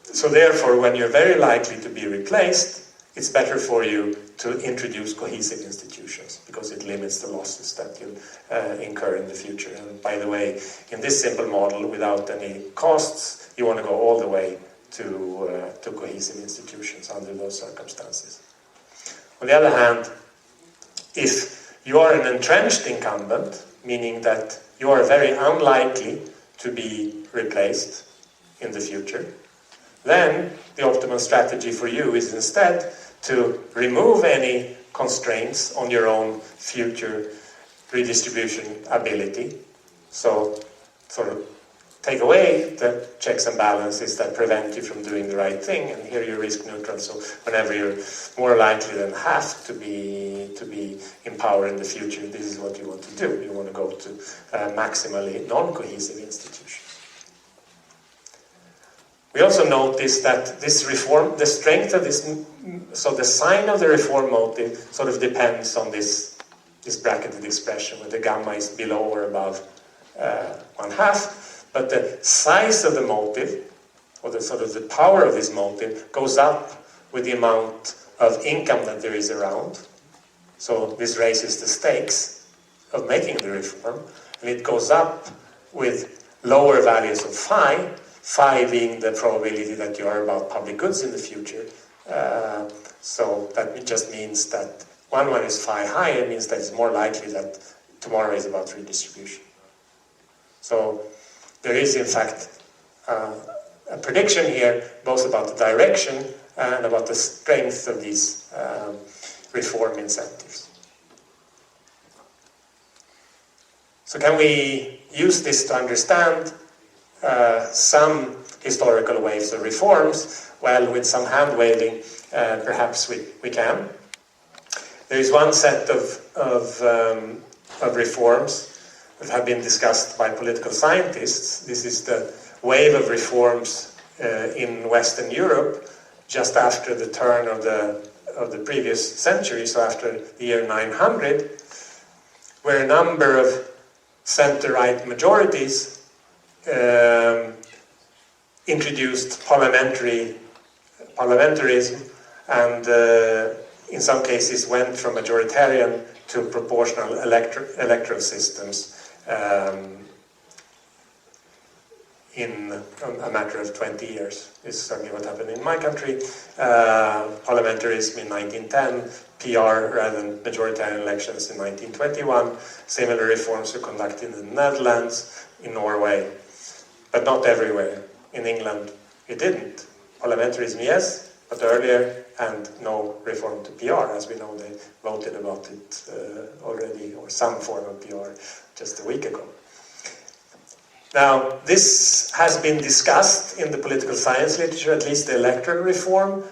So therefore, when you're very likely to be replaced, it's better for you to introduce cohesive institutions, because it limits the losses that you'll incur in the future. And by the way, in this simple model, without any costs, you want to go all the way to cohesive institutions under those circumstances. On the other hand, if you are an entrenched incumbent, meaning that you are very unlikely to be replaced in the future, then the optimal strategy for you is instead to remove any constraints on your own future redistribution ability. So, sort of take away the checks and balances that prevent you from doing the right thing, and here you're risk neutral. So whenever you're more likely than half to be in power in the future, this is what you want to do. You want to go to maximally non-cohesive institutions. We also notice that this reform, the strength of this, so the sign of the reform motive sort of depends on this bracketed expression where the gamma is below or above 1/2, but the size of the motive, or the sort of the power of this motive, goes up with the amount of income that there is around. So this raises the stakes of making the reform, and it goes up with lower values of phi being the probability that you are about public goods in the future. So that just means that one is phi higher, means that it's more likely that tomorrow is about redistribution. So there is, in fact, a prediction here, both about the direction and about the strength of these reform incentives. So can we use this to understand some historical waves of reforms? Well, with some hand-waving, perhaps we can. There is one set of reforms that have been discussed by political scientists. This is the wave of reforms in Western Europe just after the turn of the previous century, so after the year 900, where a number of center-right majorities introduced parliamentarism and in some cases went from majoritarian to proportional electoral systems in a matter of 20 years. This is certainly what happened in my country. Parliamentarism in 1910, PR rather than majoritarian elections in 1921. Similar reforms were conducted in the Netherlands, in Norway, but not everywhere. In England, it didn't. Parliamentarism, yes, but earlier, and no reform to PR. As we know, they voted about it already, or some form of PR, just a week ago. Now, this has been discussed in the political science literature, at least the electoral reform,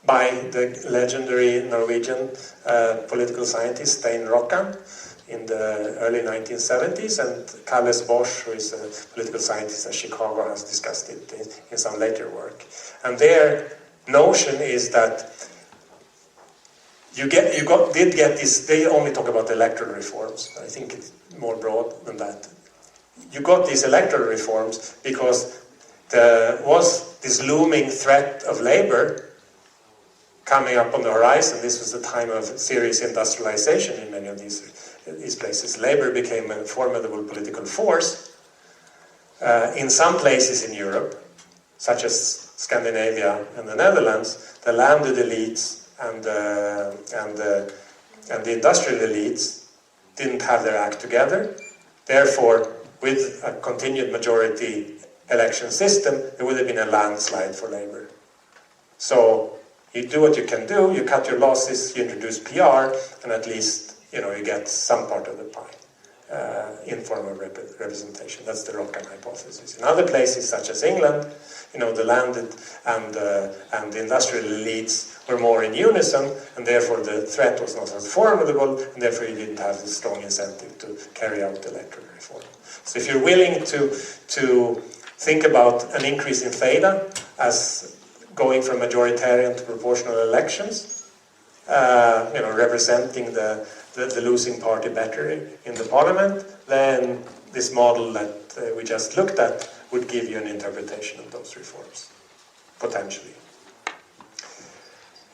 by the legendary Norwegian political scientist Stein Rokkan in the early 1970s, and Carles Bosch, who is a political scientist at Chicago, has discussed it in some later work. And their notion is that did get this. They only talk about electoral reforms. I think it's more broad than that. You got these electoral reforms because there was this looming threat of labor coming up on the horizon. This was the time of serious industrialization in many of these places. Labor became a formidable political force. In some places in Europe, such as Scandinavia and the Netherlands, the landed elites and the industrial elites didn't have their act together. Therefore, with a continued majority election system, there would have been a landslide for labor. So you do what you can do, you cut your losses, you introduce PR, and at least you get some part of the pie in form of representation. That's the Rokkan hypothesis. In other places, such as England, the landed and the industrial elites were more in unison, and therefore the threat was not as formidable, and therefore you didn't have the strong incentive to carry out electoral reform. So if you're willing to think about an increase in theta as going from majoritarian to proportional elections, representing the losing party better in the parliament, then this model that we just looked at would give you an interpretation of those reforms, potentially.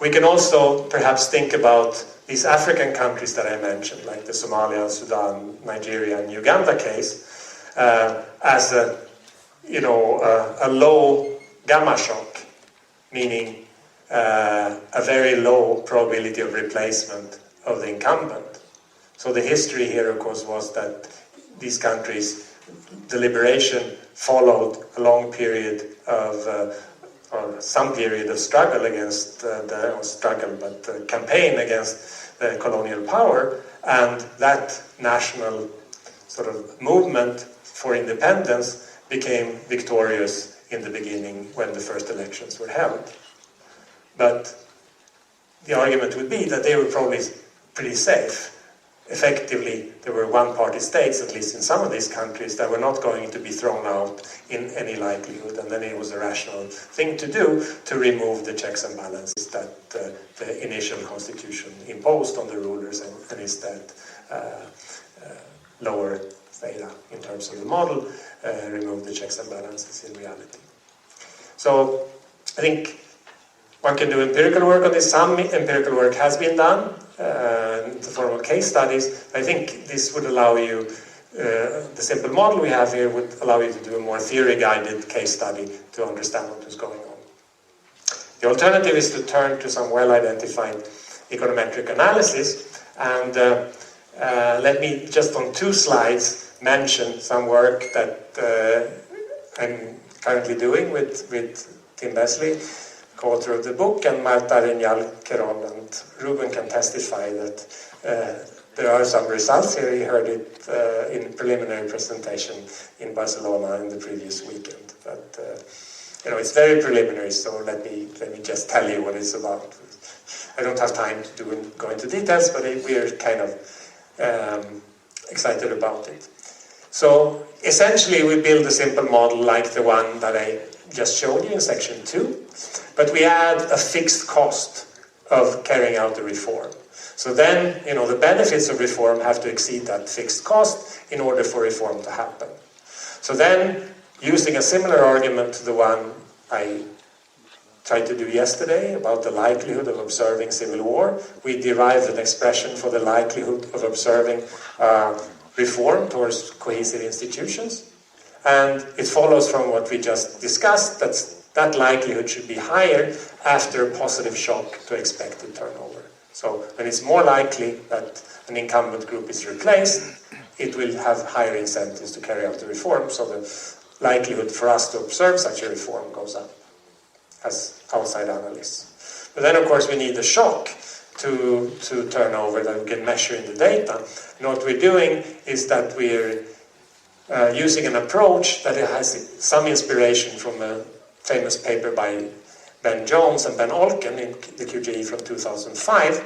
We can also perhaps think about these African countries that I mentioned, like the Somalia, Sudan, Nigeria, and Uganda case, as a low gamma shock, meaning a very low probability of replacement of the incumbent. So the history here, of course, was that these countries, the liberation followed a long period of, or some period of struggle against campaign against the colonial power, and that national sort of movement for independence became victorious in the beginning when the first elections were held. But the argument would be that they were probably pretty safe. Effectively, there were one-party states, at least in some of these countries, that were not going to be thrown out in any likelihood, and then it was a rational thing to do to remove the checks and balances that the initial constitution imposed on the rulers, and instead lower theta in terms of the model, remove the checks and balances in reality. So I think one can do empirical work on this. Some empirical work has been done in the form of case studies. I think this would allow you, the simple model we have here would allow you to do a more theory-guided case study to understand what is going on. The alternative is to turn to some well-identified econometric analysis, and let me just on 2 slides mention some work that I'm currently doing with Tim Besley, co-author of the book, and Marta Reñal-Querol, and Ruben can testify that there are some results here. He heard it in preliminary presentation in Barcelona in the previous weekend. But it's very preliminary, so let me just tell you what it's about. I don't have time to go into details, but we are kind of excited about it. So essentially, we build a simple model like the one that I just showed you in section 2. But we add a fixed cost of carrying out the reform. So then, the benefits of reform have to exceed that fixed cost in order for reform to happen. So then, using a similar argument to the one I tried to do yesterday about the likelihood of observing civil war, we derived an expression for the likelihood of observing reform towards cohesive institutions. And it follows from what we just discussed that likelihood should be higher after a positive shock to expected turnover. So when it's more likely that an incumbent group is replaced, it will have higher incentives to carry out the reform, so the likelihood for us to observe such a reform goes up as outside analysts. But then, of course, we need a shock to turn over that we can measure in the data. And what we're doing is that we're using an approach that has some inspiration from a famous paper by Ben Jones and Ben Olken in the QJE from 2005,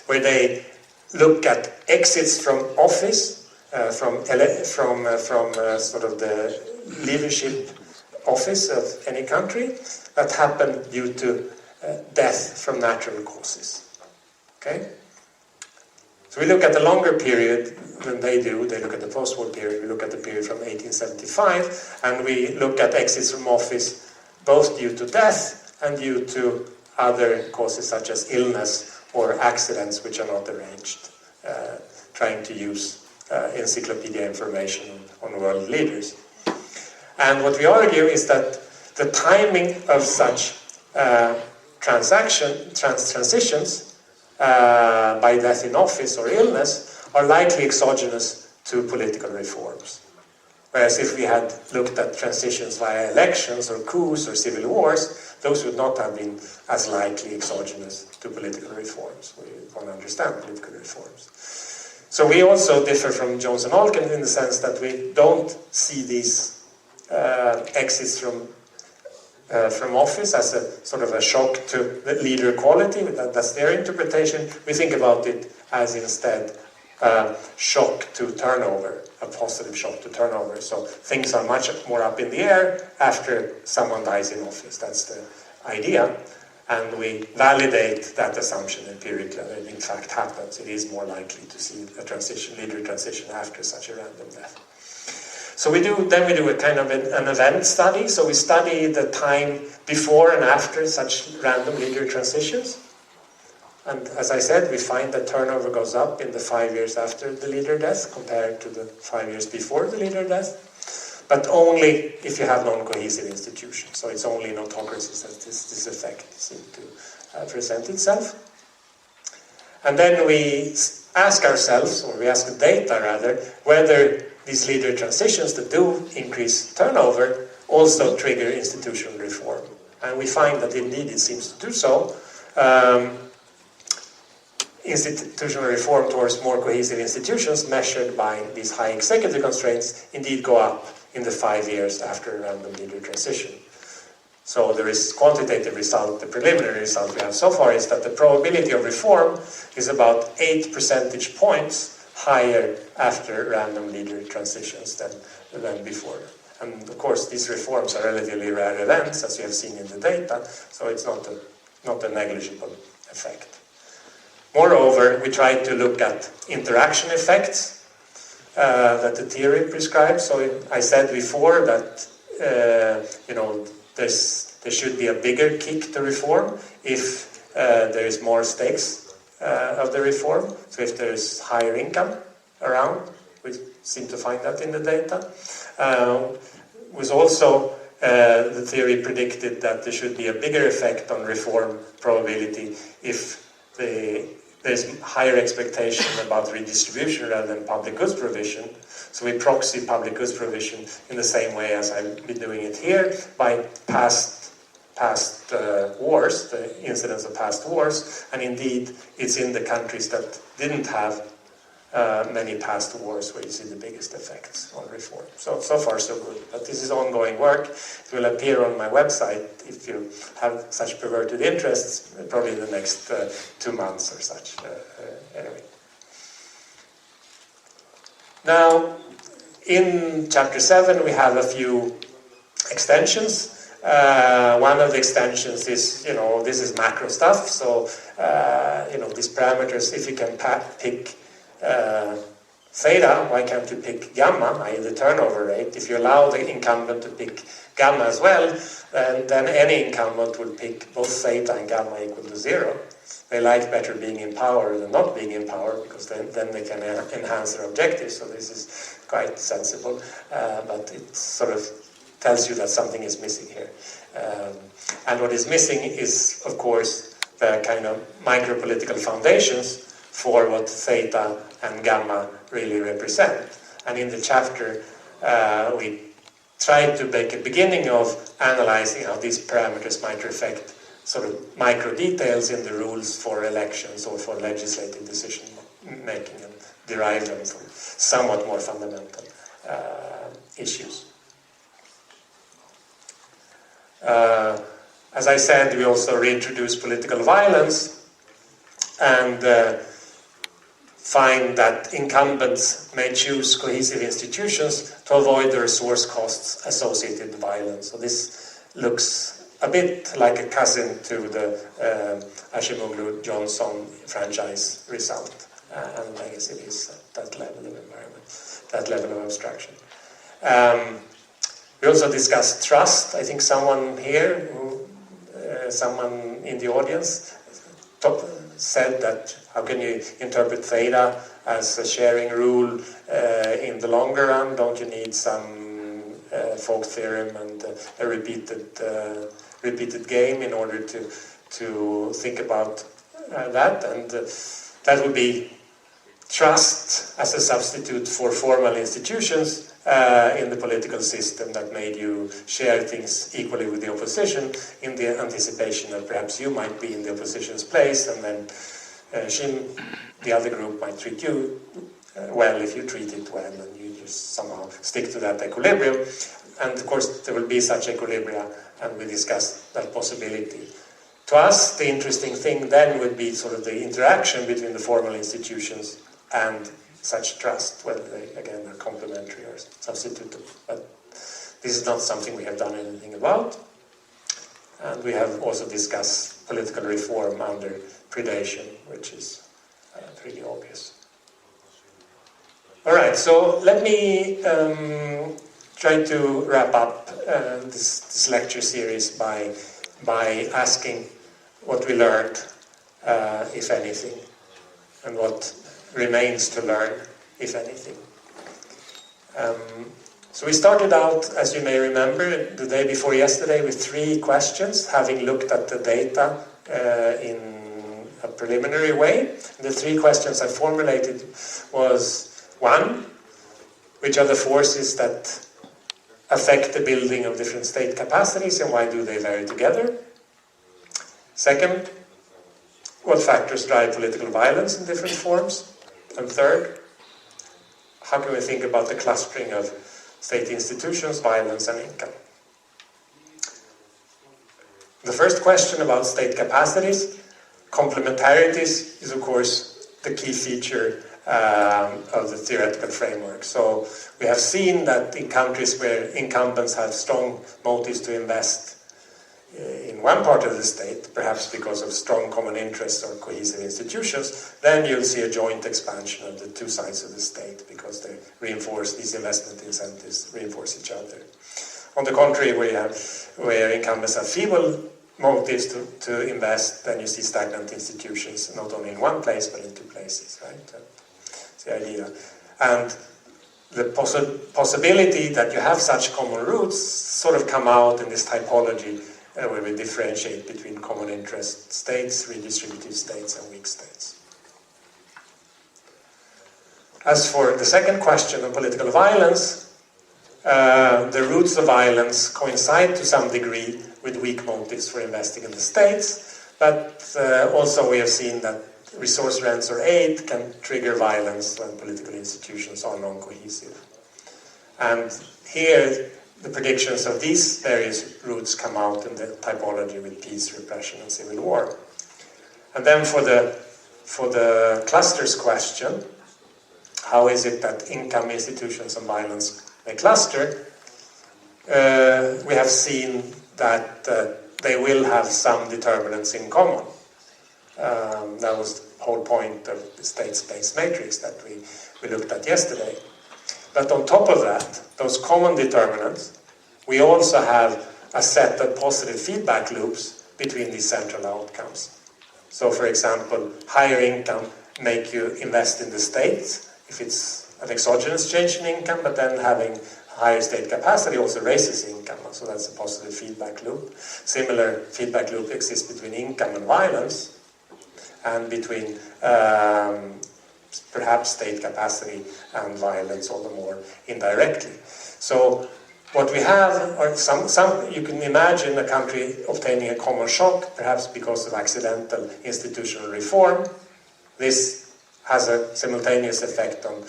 where they look at exits from office, from sort of the leadership office of any country that happen due to death from natural causes. Okay? So we look at the longer period than they do. They look at the post-war period. We look at the period from 1875, and we look at exits from office both due to death and due to other causes such as illness or accidents which are not arranged, trying to use encyclopedia information on world leaders. And what we argue is that the timing of such transitions by death in office or illness are likely exogenous to political reforms. Whereas if we had looked at transitions via elections or coups or civil wars, those would not have been as likely exogenous to political reforms. We want to understand political reforms. So we also differ from Jones and Olken in the sense that we don't see these exits from office as a sort of a shock to the leader quality. That's their interpretation. We think about it as instead shock to turnover, a positive shock to turnover. So things are much more up in the air after someone dies in office. That's the idea. And we validate that assumption empirically. It in fact happens. It is more likely to see a leader transition after such a random death. So we do a kind of an event study. So we study the time before and after such random leader transitions. And as I said, we find that turnover goes up in the 5 years after the leader death compared to the 5 years before the leader death. But only if you have non-cohesive institutions. So it's only in autocracies that this effect seems to present itself. And then we ask ourselves, or we ask the data rather, whether these leader transitions that do increase turnover also trigger institutional reform. And we find that indeed it seems to do so. Institutional reform towards more cohesive institutions measured by these high executive constraints indeed go up in the 5 years after a random leader transition. So there is quantitative result, the preliminary result we have so far is that the probability of reform is about 8 percentage points higher after random leader transitions than before. And of course these reforms are relatively rare events, as you have seen in the data, so it's not a negligible effect. Moreover, we tried to look at interaction effects that the theory prescribes. So I said before that there should be a bigger kick to reform if there is more stakes of the reform. So if there is higher income around, we seem to find that in the data. Was also the theory predicted that there should be a bigger effect on reform probability if there's higher expectation about redistribution rather than public goods provision. So we proxy public goods provision in the same way as I've been doing it here by past wars, the incidents of past wars, and indeed it's in the countries that didn't have many past wars where you see the biggest effects on reform. So far so good, but this is ongoing work. It will appear on my website if you have such perverted interests, probably in the next 2 months or such. Anyway. Now, in chapter 7 we have a few extensions. One of the extensions is, this is macro stuff, so, these parameters, if you can pick theta, why can't you pick gamma, i.e. the turnover rate? If you allow the incumbent to pick gamma as well, then any incumbent will pick both theta and gamma equal to 0. They like better being in power than not being in power, because then they can enhance their objectives, so this is quite sensible, but it sort of tells you that something is missing here. And what is missing is, of course, the kind of micro-political foundations for what theta and gamma really represent. And in the chapter, we tried to make a beginning of analyzing how these parameters might reflect sort of micro details in the rules for elections or for legislative decision making and derive them from somewhat more fundamental issues. As I said, we also reintroduced political violence and find that incumbents may choose cohesive institutions to avoid the resource costs associated with violence. So this looks a bit like a cousin to the Ashimoglu-Johnson franchise result. And I guess it is at that level of environment, that level of abstraction. We also discussed trust. I think someone here, someone in the audience, said that how can you interpret theta as a sharing rule in the longer run? Don't you need some folk theorem and a repeated game in order to think about that? And that would be trust as a substitute for formal institutions in the political system that made you share things equally with the opposition in the anticipation that perhaps you might be in the opposition's place, and then the other group might treat you well if you treat it well, and you just somehow stick to that equilibrium. And of course there will be such equilibria, and we discussed that possibility. To us, the interesting thing then would be sort of the interaction between the formal institutions and such trust, whether they, again, are complementary or substitutive. But this is not something we have done anything about. And we have also discussed political reform under predation, which is pretty obvious. All right, so let me try to wrap up this lecture series by asking what we learned, if anything, and what remains to learn, if anything. So we started out, as you may remember, the day before yesterday with 3 questions, having looked at the data in a preliminary way. The 3 questions I formulated was, 1, which are the forces that affect the building of different state capacities and why do they vary together? 2nd, what factors drive political violence in different forms? And 3rd, how can we think about the clustering of state institutions, violence and income? The first question about state capacities, complementarities is of course the key feature of the theoretical framework. So we have seen that in countries where incumbents have strong motives to invest in one part of the state, perhaps because of strong common interests or cohesive institutions, then you'll see a joint expansion of the 2 sides of the state because they reinforce, these investment incentives reinforce each other. On the contrary, where incumbents have feeble motives to invest, then you see stagnant institutions, not only in one place, but in 2 places, right? That's the idea. And the possibility that you have such common roots sort of come out in this typology where we differentiate between common interest states, redistributive states, and weak states. As for the second question on political violence, the roots of violence coincide to some degree with weak motives for investing in the states, but also we have seen that resource rents or aid can trigger violence when political institutions are non-cohesive. And here, the predictions of these various roots come out in the typology with peace, repression, and civil war. And then for the clusters question, how is it that income, institutions, and violence may cluster? We have seen that they will have some determinants in common. That was the whole point of the state-space matrix that we looked at yesterday. But on top of that, those common determinants, we also have a set of positive feedback loops between these central outcomes. So, for example, higher income make you invest in the state if it's an exogenous change in income, but then having higher state capacity also raises income, so that's a positive feedback loop. Similar feedback loop exists between income and violence, and between perhaps state capacity and violence all the more indirectly. So what we have are some you can imagine a country obtaining a common shock, perhaps because of accidental institutional reform. This has a simultaneous effect on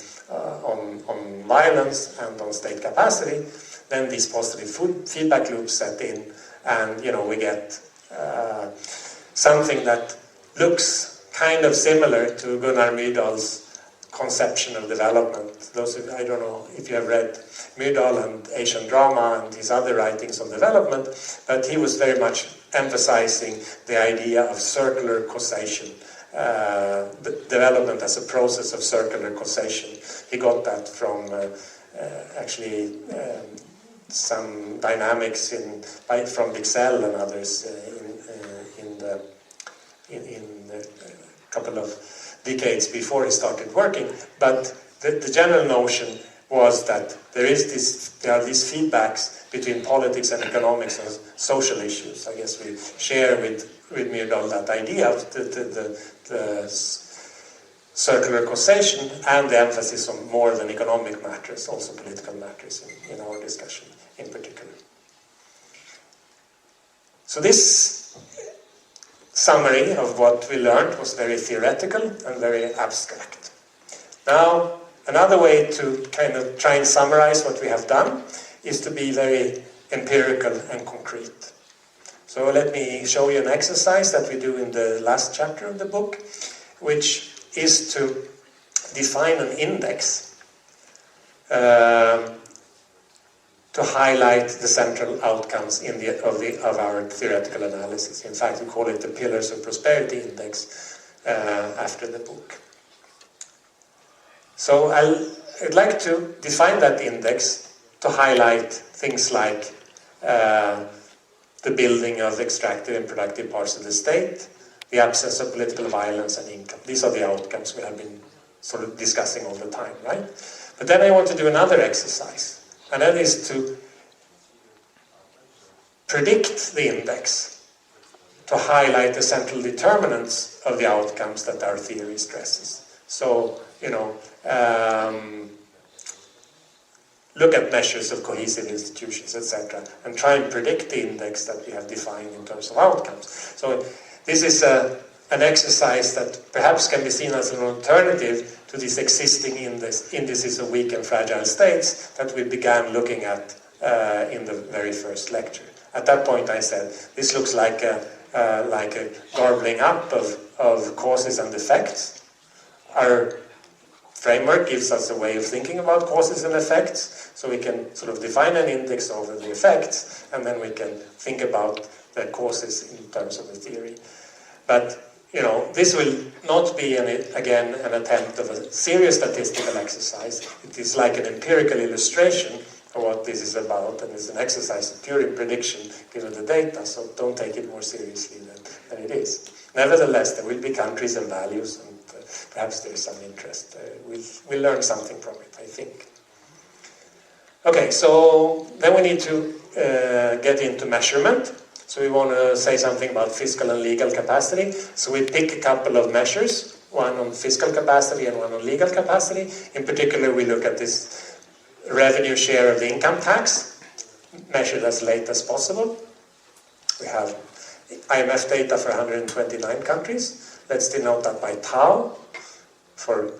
violence and on state capacity. Then these positive feedback loops set in, and we get something that looks kind of similar to Gunnar Myrdal's conception of development. I don't know if you have read Myrdal and Asian drama and his other writings on development, but he was very much emphasizing the idea of circular causation. Development as a process of circular causation. He got that from some dynamics from Bixell and others in a couple of decades before he started working. But the general notion was that there are these feedbacks between politics and economics and social issues. I guess we share with Myrdal that idea of the circular causation and the emphasis on more than economic matters, also political matters in our discussion in particular. So this summary of what we learned was very theoretical and very abstract. Now, another way to kind of try and summarize what we have done is to be very empirical and concrete. So let me show you an exercise that we do in the last chapter of the book, which is to define an index to highlight the central outcomes of our theoretical analysis. In fact, we call it the Pillars of Prosperity Index after the book. So I'd like to define that index to highlight things like the building of extractive and productive parts of the state, the absence of political violence and income. These are the outcomes we have been sort of discussing all the time, right? But then I want to do another exercise, and that is to predict the index to highlight the central determinants of the outcomes that our theory stresses. So, look at measures of cohesive institutions, etc., and try and predict the index that we have defined in terms of outcomes. So this is an exercise that perhaps can be seen as an alternative to these existing indices of weak and fragile states that we began looking at in the very first lecture. At that point I said, this looks like a garbling up of causes and effects. Our framework gives us a way of thinking about causes and effects, so we can sort of define an index over the effects, and then we can think about the causes in terms of the theory. But, this will not be, again, an attempt of a serious statistical exercise. It is like an empirical illustration of what this is about, and it's an exercise of pure prediction given the data, so don't take it more seriously than it is. Nevertheless, there will be countries and values, and perhaps there is some interest. We'll learn something from it, I think. Okay, so then we need to get into measurement. So we want to say something about fiscal and legal capacity. So we pick a couple of measures, one on fiscal capacity and one on legal capacity. In particular, we look at this revenue share of the income tax, measured as late as possible. We have IMF data for 129 countries. Let's denote that by tau for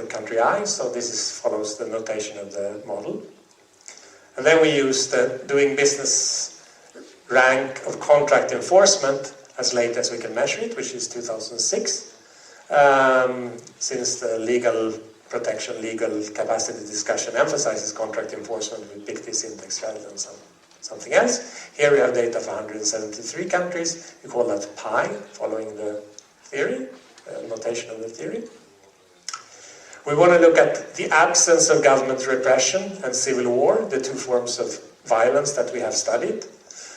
country I. So this follows the notation of the model. And then we use the doing business rank of contract enforcement as late as we can measure it, which is 2006. Since the legal protection, legal capacity discussion emphasizes contract enforcement, we pick this index rather than something else. Here we have data for 173 countries. We call that pi, following the theory, notation of the theory. We want to look at the absence of government repression and civil war, the two forms of violence that we have studied.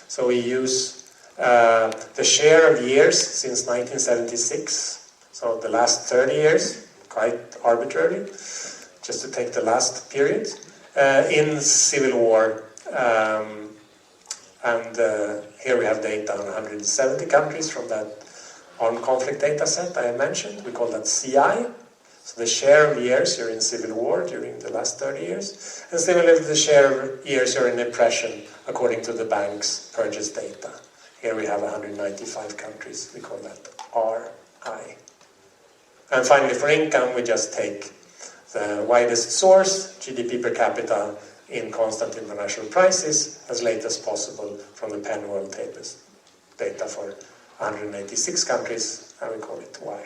So we use the share of years since 1976, so the last 30 years, quite arbitrarily, just to take the last period, in civil war. Here we have data on 170 countries from that armed conflict data set I mentioned. We call that CI. So the share of years you're in civil war during the last 30 years. And similarly, the share of years you're in oppression according to the bank's purchase data. Here we have 195 countries. We call that RI. And finally, for income, we just take the widest source, GDP per capita in constant international prices, as late as possible from the Penn World Tables data for 186 countries, and we call it Y.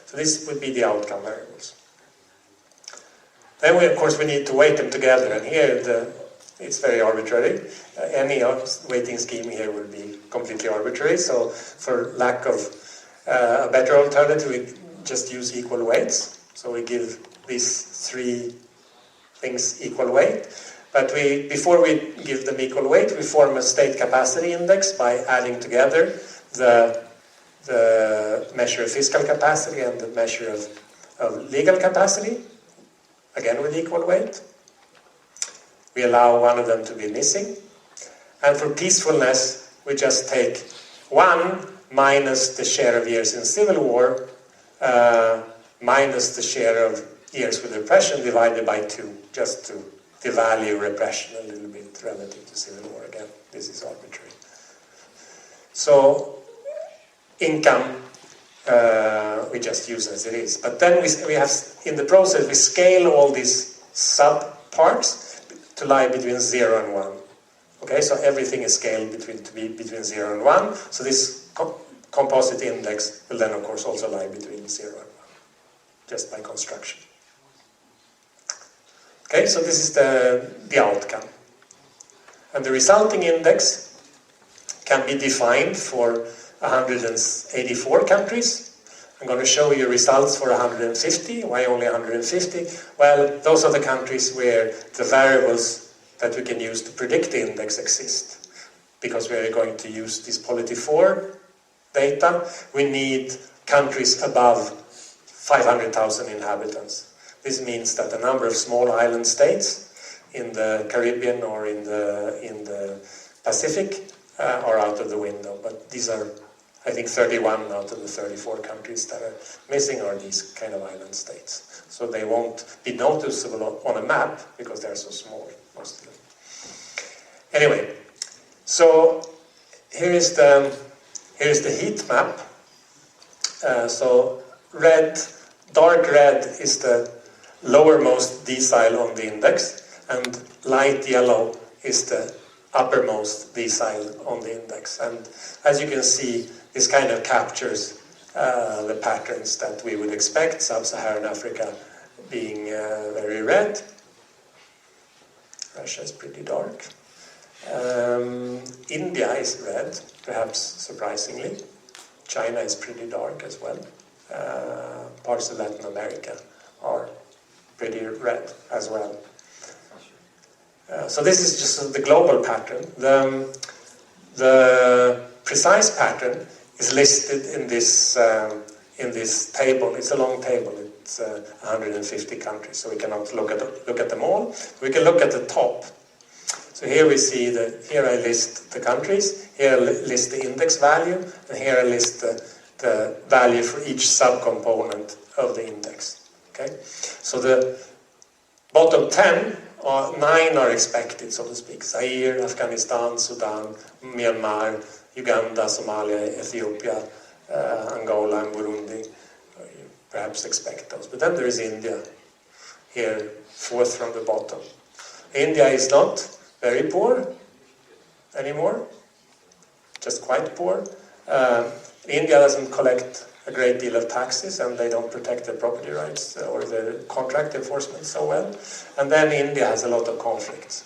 So this would be the outcome variables. Then we, of course, we need to weight them together, and here it's very arbitrary. Any weighting scheme here would be completely arbitrary, so for lack of a better alternative, we just use equal weights. So we give these three things equal weight. But before we give them equal weight, we form a state capacity index by adding together the measure of fiscal capacity and the measure of legal capacity, again with equal weight. We allow one of them to be missing. And for peacefulness, we just take 1 minus the share of years in civil war minus the share of years with repression divided by 2, just to devalue repression a little bit relative to civil war. Again, this is arbitrary. So income we just use as it is. But then we have, in the process, we scale all these sub-parts to lie between 0 and 1. Okay, so everything is scaled between 0 and 1. So this composite index will then, of course, also lie between 0 and 1, just by construction. Okay, so this is the outcome. And the resulting index can be defined for 184 countries. I'm going to show you results for 150. Why only 150? Well, those are the countries where the variables that we can use to predict the index exist. Because we are going to use this Polity 4 data, we need countries above 500,000 inhabitants. This means that a number of small island states in the Caribbean or in the Pacific are out of the window. But these are, I think, 31 out of the 34 countries that are missing are these kind of island states. So they won't be noticeable on a map because they're so small, most of them. Anyway, so here's the heat map. So dark red is the lowermost decile on the index, and light yellow is the uppermost decile on the index. And as you can see, this kind of captures the patterns that we would expect, sub-Saharan Africa being very red. Russia is pretty dark. India is red, perhaps surprisingly. China is pretty dark as well. Parts of Latin America are pretty red as well. So this is just the global pattern. The precise pattern is listed in this table. It's a long table. It's 150 countries, so we cannot look at them all. We can look at the top. So here we see here I list the countries, here I list the index value, and here I list the value for each subcomponent of the index. Okay, so the bottom 10 or 9 are expected, so to speak. Zaire, Afghanistan, Sudan, Myanmar, Uganda, Somalia, Ethiopia, Angola, and Burundi. You perhaps expect those. But then there is India, here, 4th from the bottom. India is not very poor anymore, just quite poor. India doesn't collect a great deal of taxes, and they don't protect their property rights or their contract enforcement so well. And then India has a lot of conflicts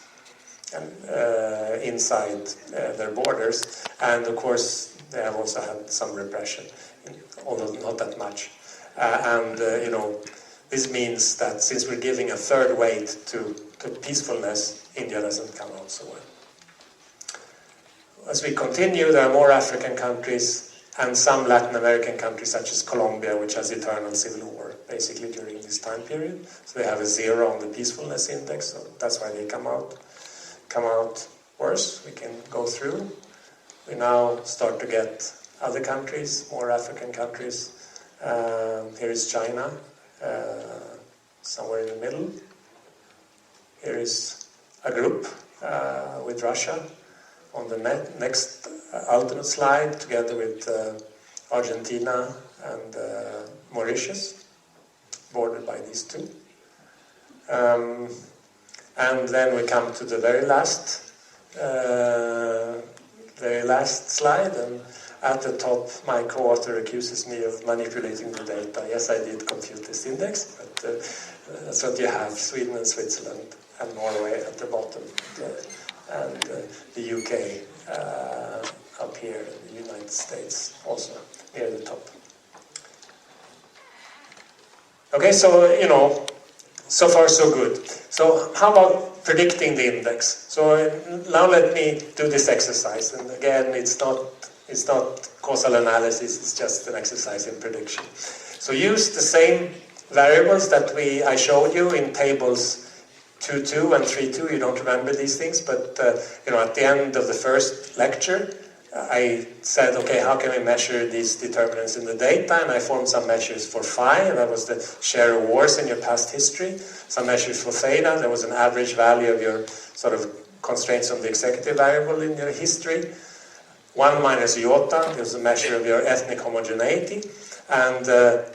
inside their borders, and of course they have also had some repression, although not that much. This means that since we're giving a third weight to peacefulness, India doesn't come out so well. As we continue, there are more African countries and some Latin American countries, such as Colombia, which has eternal civil war, basically during this time period. So they have a 0 on the peacefulness index, so that's why they come out worse. We can go through. We now start to get other countries, more African countries. Here is China, somewhere in the middle. Here is a group with Russia on the next alternate slide, together with Argentina and Mauritius, bordered by these two. And then we come to the very last slide, and at the top my co-author accuses me of manipulating the data. Yes, I did compute this index, but that's what you have: Sweden and Switzerland and Norway at the bottom, and the UK up here, and the United States also near the top. Okay, so so far so good. So how about predicting the index? So now let me do this exercise, and again, it's not causal analysis, it's just an exercise in prediction. So use the same variables that I showed you in tables 2.2 and 3.2. You don't remember these things, but at the end of the first lecture, I said, okay, how can we measure these determinants in the data? And I formed some measures for phi, and that was the share of wars in your past history. Some measures for theta, there was an average value of your sort of constraints on the executive variable in your history. 1 minus iota, there was a measure of your ethnic homogeneity. And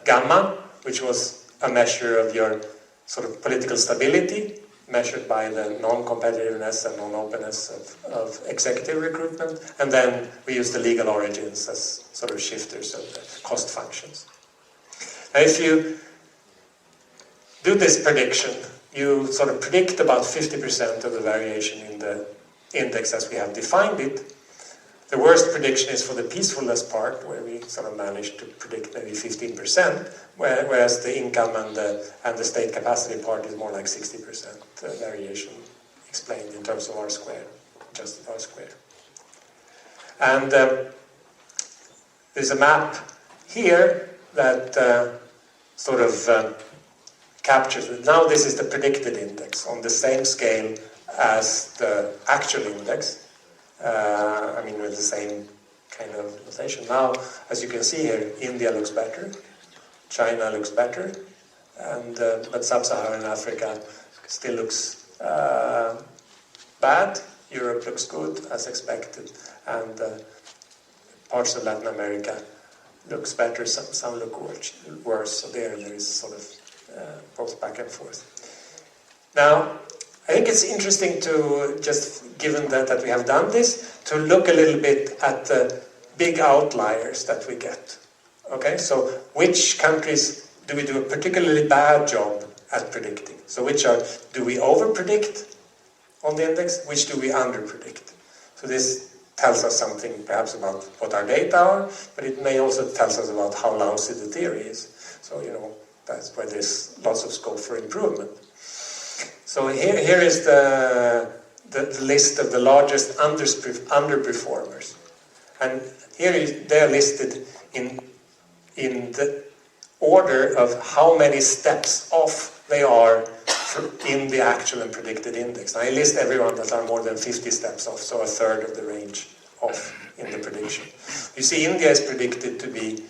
gamma, which was a measure of your sort of political stability, measured by the non-competitiveness and non-openness of executive recruitment. And then we use the legal origins as sort of shifters of the cost functions. Now, if you do this prediction, you sort of predict about 50% of the variation in the index as we have defined it. The worst prediction is for the peacefulness part, where we sort of managed to predict maybe 15%, whereas the income and the state capacity part is more like 60% variation, explained in terms of R squared, adjusted R squared. And there's a map here that sort of captures it. Now this is the predicted index on the same scale as the actual index. I mean, with the same kind of notation. Now, as you can see here, India looks better, China looks better, and but sub-Saharan Africa still looks bad. Europe looks good, as expected, and parts of Latin America looks better, some look worse, so there is sort of both back and forth. Now, I think it's interesting to, just given that we have done this, to look a little bit at the big outliers that we get. Okay, so which countries do we do a particularly bad job at predicting? So do we over-predict on the index? Which do we under-predict? So this tells us something perhaps about what our data are, but it may also tell us about how lousy the theory is. So, that's why there's lots of scope for improvement. So here is the list of the largest underperformers. And they are listed in the order of how many steps off they are in the actual and predicted index. I list everyone that are more than 50 steps off, so a third of the range off in the prediction. You see, India is predicted to be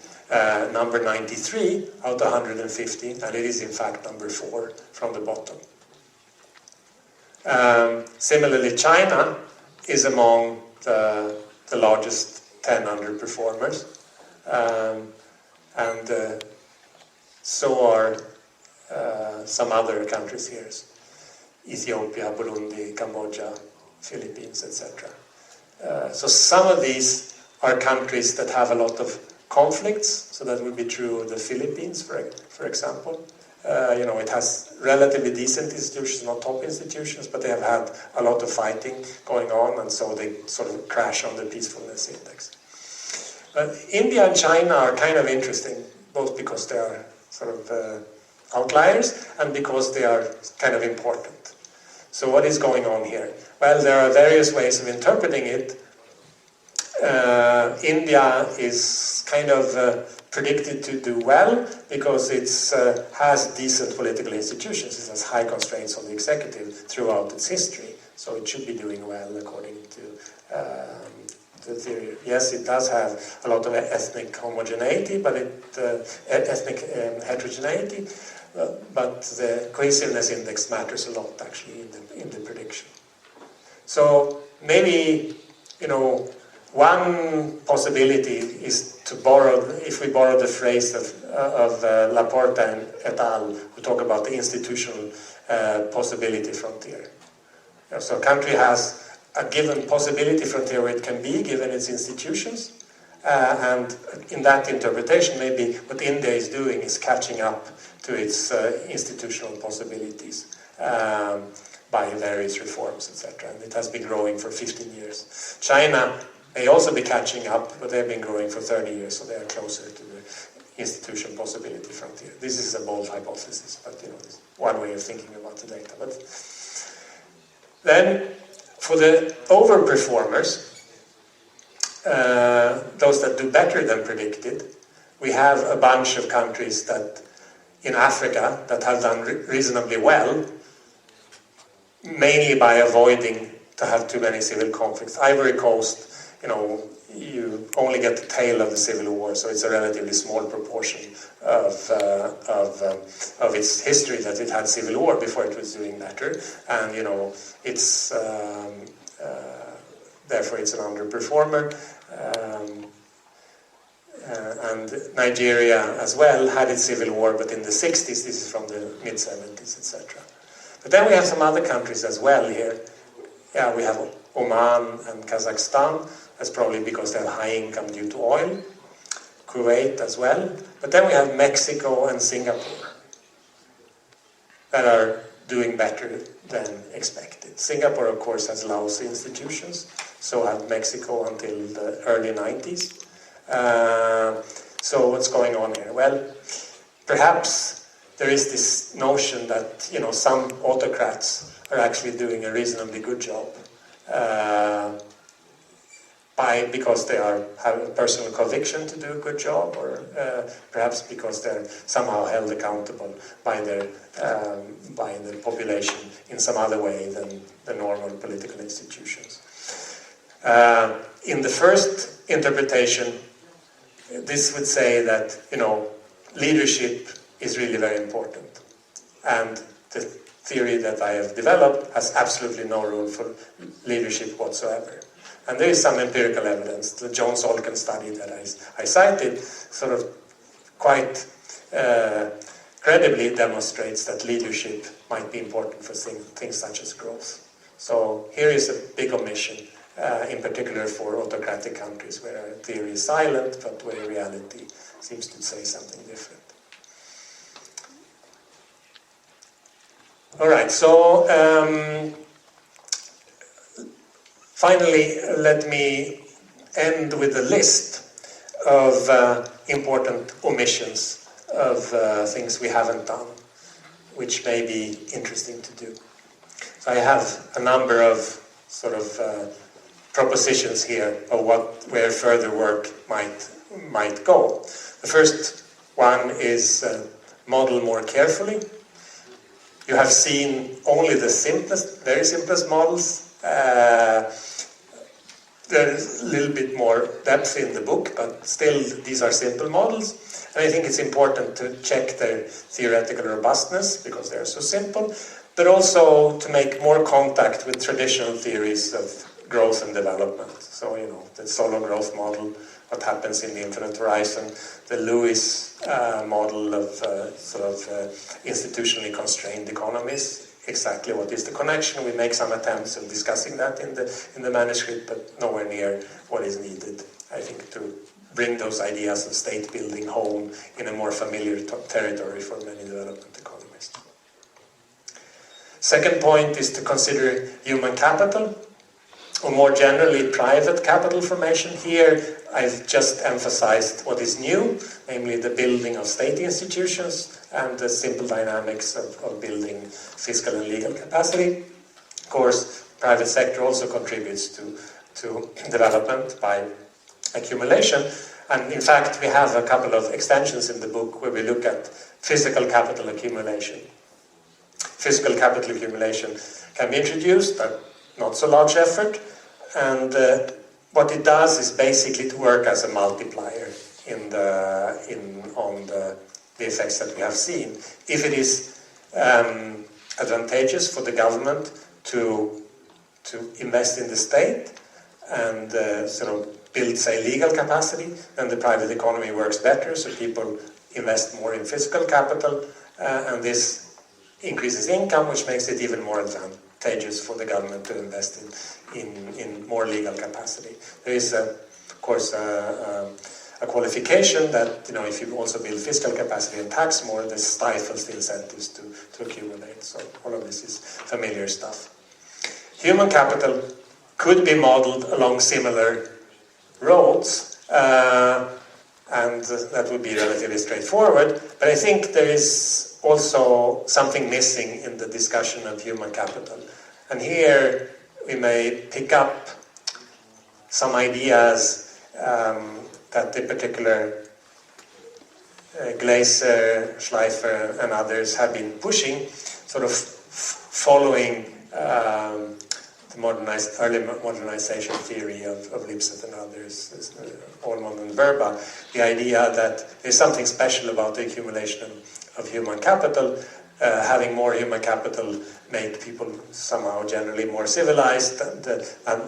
number 93 out of 150, and it is in fact number 4 from the bottom. Similarly, China is among the largest 10 underperformers, and so are some other countries here: Ethiopia, Burundi, Cambodia, Philippines, etc. So some of these are countries that have a lot of conflicts. So that would be true of the Philippines, for example. It has relatively decent institutions, not top institutions, but they have had a lot of fighting going on, and so they sort of crash on the peacefulness index. But India and China are kind of interesting, both because they are sort of outliers and because they are kind of important. So what is going on here? Well, there are various ways of interpreting it. India is kind of predicted to do well because it has decent political institutions. It has high constraints on the executive throughout its history, so it should be doing well according to the theory. Yes, it does have a lot of ethnic homogeneity, but ethnic heterogeneity, but the cohesiveness index matters a lot actually in the prediction. So maybe, one possibility is to if we borrow the phrase of Laporta et al., who talk about the institutional possibility frontier. So a country has a given possibility frontier where it can be, given its institutions, and in that interpretation, maybe what India is doing is catching up to its institutional possibilities by various reforms, etc. And it has been growing for 15 years. China may also be catching up, but they've been growing for 30 years, so they are closer to the institution possibility frontier. This is a bold hypothesis, but it's one way of thinking about the data. But then, for the overperformers, those that do better than predicted, we have a bunch of countries that in Africa that have done reasonably well, mainly by avoiding to have too many civil conflicts. Ivory Coast, you only get the tail of the civil war, so it's a relatively small proportion of its history that it had civil war before it was doing better, and it's therefore it's an underperformer. And Nigeria as well had its civil war, but in the 60s, this is from the mid-70s, etc. But then we have some other countries as well here. Yeah, we have Oman and Kazakhstan. That's probably because they have high income due to oil. Kuwait as well. But then we have Mexico and Singapore that are doing better than expected. Singapore, of course, has lousy institutions. So had Mexico until the early 90s. So what's going on here? Well, perhaps there is this notion that some autocrats are actually doing a reasonably good job because they have a personal conviction to do a good job, or perhaps because they're somehow held accountable by the population in some other way than the normal political institutions. In the first interpretation, this would say that, leadership is really very important. And the theory that I have developed has absolutely no role for leadership whatsoever. And there is some empirical evidence. The Jones-Olken study that I cited sort of quite credibly demonstrates that leadership might be important for things such as growth. So here is a big omission, in particular for autocratic countries where theory is silent, but where reality seems to say something different. All right, so finally, let me end with a list of important omissions of things we haven't done, which may be interesting to do. So I have a number of sort of propositions here of where further work might go. The first one is model more carefully. You have seen only the simplest, very simplest models. There is a little bit more depth in the book, but still these are simple models. And I think it's important to check their theoretical robustness because they are so simple, but also to make more contact with traditional theories of growth and development. So, the solo growth model, what happens in the infinite horizon, the Lewis model of institutionally constrained economies. Exactly what is the connection? We make some attempts of discussing that in the manuscript, but nowhere near what is needed, I think, to bring those ideas of state building home in a more familiar territory for many development economists. Second point is to consider human capital, or more generally private capital formation. Here I've just emphasized what is new, namely the building of state institutions and the simple dynamics of building fiscal and legal capacity. Of course, private sector also contributes to development by accumulation. And in fact, we have a couple of extensions in the book where we look at physical capital accumulation. Physical capital accumulation can be introduced, but not so large effort. And what it does is basically to work as a multiplier on the effects that we have seen. If it is advantageous for the government to invest in the state and sort of build, say, legal capacity, then the private economy works better, so people invest more in physical capital, and this increases income, which makes it even more advantageous for the government to invest in more legal capacity. There is, of course, a qualification that, if you also build fiscal capacity and tax more, this stifles the incentives to accumulate. So all of this is familiar stuff. Human capital could be modeled along similar roads, and that would be relatively straightforward. But I think there is also something missing in the discussion of human capital. And here we may pick up some ideas that the particular Glaser, Schleifer, and others have been pushing, sort of following the early modernization theory of Lipset and others, Ullmann and Verba, the idea that there's something special about the accumulation of human capital. Having more human capital make people somehow generally more civilized, and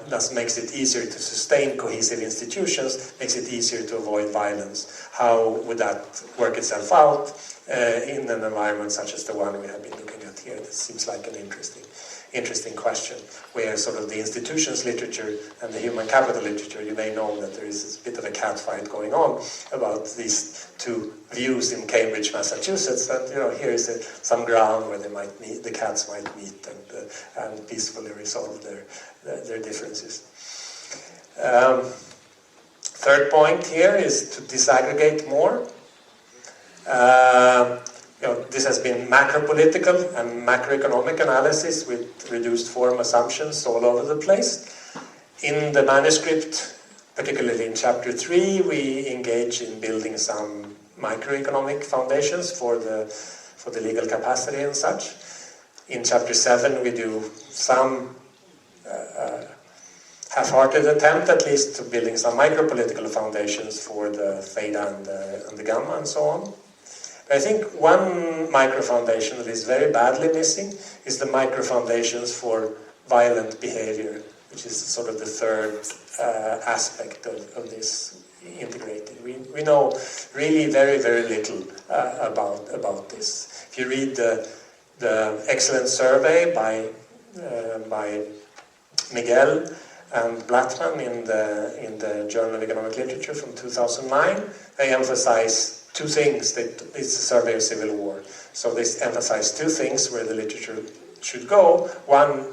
thus makes it easier to sustain cohesive institutions, makes it easier to avoid violence. How would that work itself out in an environment such as the one we have been looking at here? This seems like an interesting question, where sort of the institutions literature and the human capital literature, you may know that there is a bit of a catfight going on about these two views in Cambridge, Massachusetts, and here is some ground where the cats might meet and peacefully resolve their differences. Third point here is to disaggregate more. This has been macro-political and macroeconomic analysis with reduced form assumptions all over the place. In the manuscript, particularly in chapter 3, we engage in building some microeconomic foundations for the legal capacity and such. In chapter 7, we do some half-hearted attempt, at least, to building some micro-political foundations for the theta and the gamma and so on. But I think one micro-foundation that is very badly missing is the micro-foundations for violent behavior, which is sort of the third aspect of this integrated. We know really very, very little about this. If you read the excellent survey by Miguel and Blattman in the Journal of Economic Literature from 2009, they emphasize two things. It's a survey of civil war. So they emphasize two things where the literature should go. One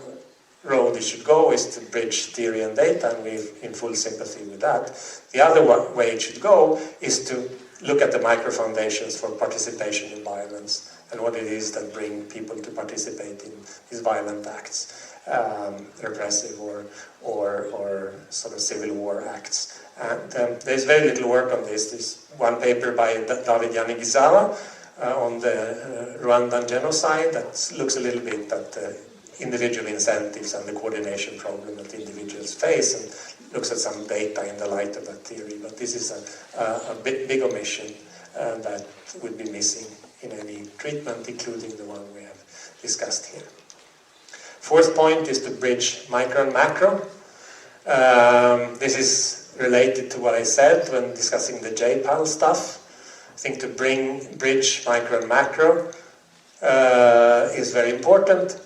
road it should go is to bridge theory and data, and we're in full sympathy with that. The other way it should go is to look at the micro-foundations for participation in violence and what it is that bring people to participate in these violent acts, repressive or sort of civil war acts. And there's very little work on this. There's one paper by David Yanigisawa on the Rwandan genocide that looks a little bit at individual incentives and the coordination problem that individuals face, and looks at some data in the light of that theory. But this is a big omission that would be missing in any treatment, including the one we have discussed here. Fourth point is to bridge micro and macro. This is related to what I said when discussing the JPAL stuff. I think to bridge micro and macro is very important.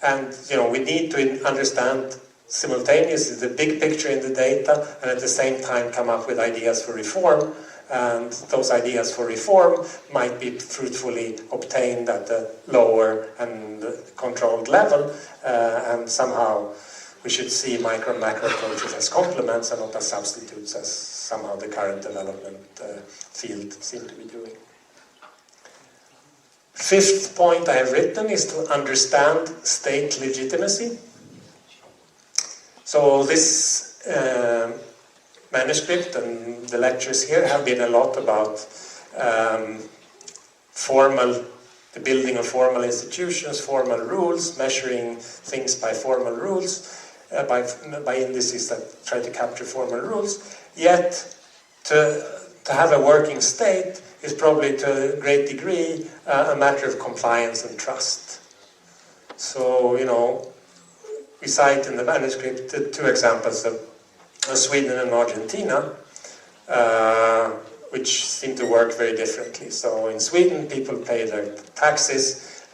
And we need to understand simultaneously the big picture in the data, and at the same time come up with ideas for reform. And those ideas for reform might be fruitfully obtained at a lower and controlled level, and somehow we should see micro and macro approaches as complements and not as substitutes, as somehow the current development field seems to be doing. Fifth point I have written is to understand state legitimacy. So this manuscript and the lectures here have been a lot about the building of formal institutions, formal rules, measuring things by formal rules, by indices that try to capture formal rules. Yet, to have a working state is probably to a great degree a matter of compliance and trust. So, we cite in the manuscript two examples of Sweden and Argentina, which seem to work very differently. So in Sweden, people pay their taxes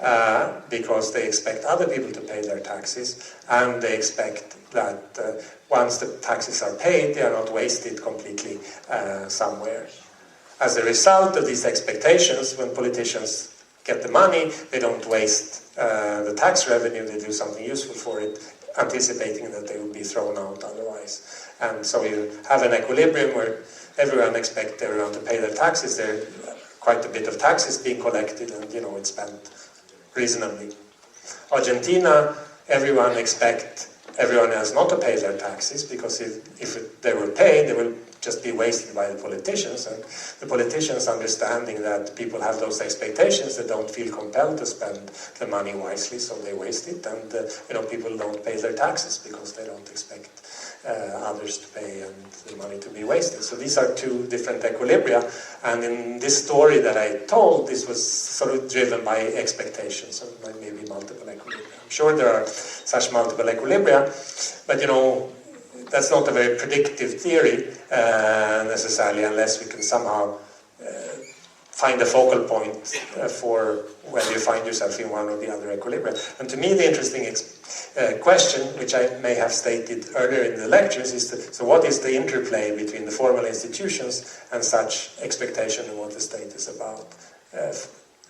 because they expect other people to pay their taxes, and they expect that once the taxes are paid, they are not wasted completely somewhere. As a result of these expectations, when politicians get the money, they don't waste the tax revenue, they do something useful for it, anticipating that they will be thrown out otherwise. And so you have an equilibrium where everyone expects everyone to pay their taxes. There are quite a bit of taxes being collected, and it's spent reasonably. Argentina, everyone expects everyone else not to pay their taxes, because if they were paid, they will just be wasted by the politicians, and the politicians, understanding that people have those expectations, they don't feel compelled to spend the money wisely, so they waste it, and people don't pay their taxes because they don't expect others to pay and the money to be wasted. So these are two different equilibria, and in this story that I told, this was sort of driven by expectations, so maybe multiple equilibria. I'm sure there are such multiple equilibria, but that's not a very predictive theory necessarily, unless we can somehow find a focal point for whether you find yourself in one or the other equilibrium. And to me, the interesting question, which I may have stated earlier in the lectures, is so what is the interplay between the formal institutions and such expectation of what the state is about?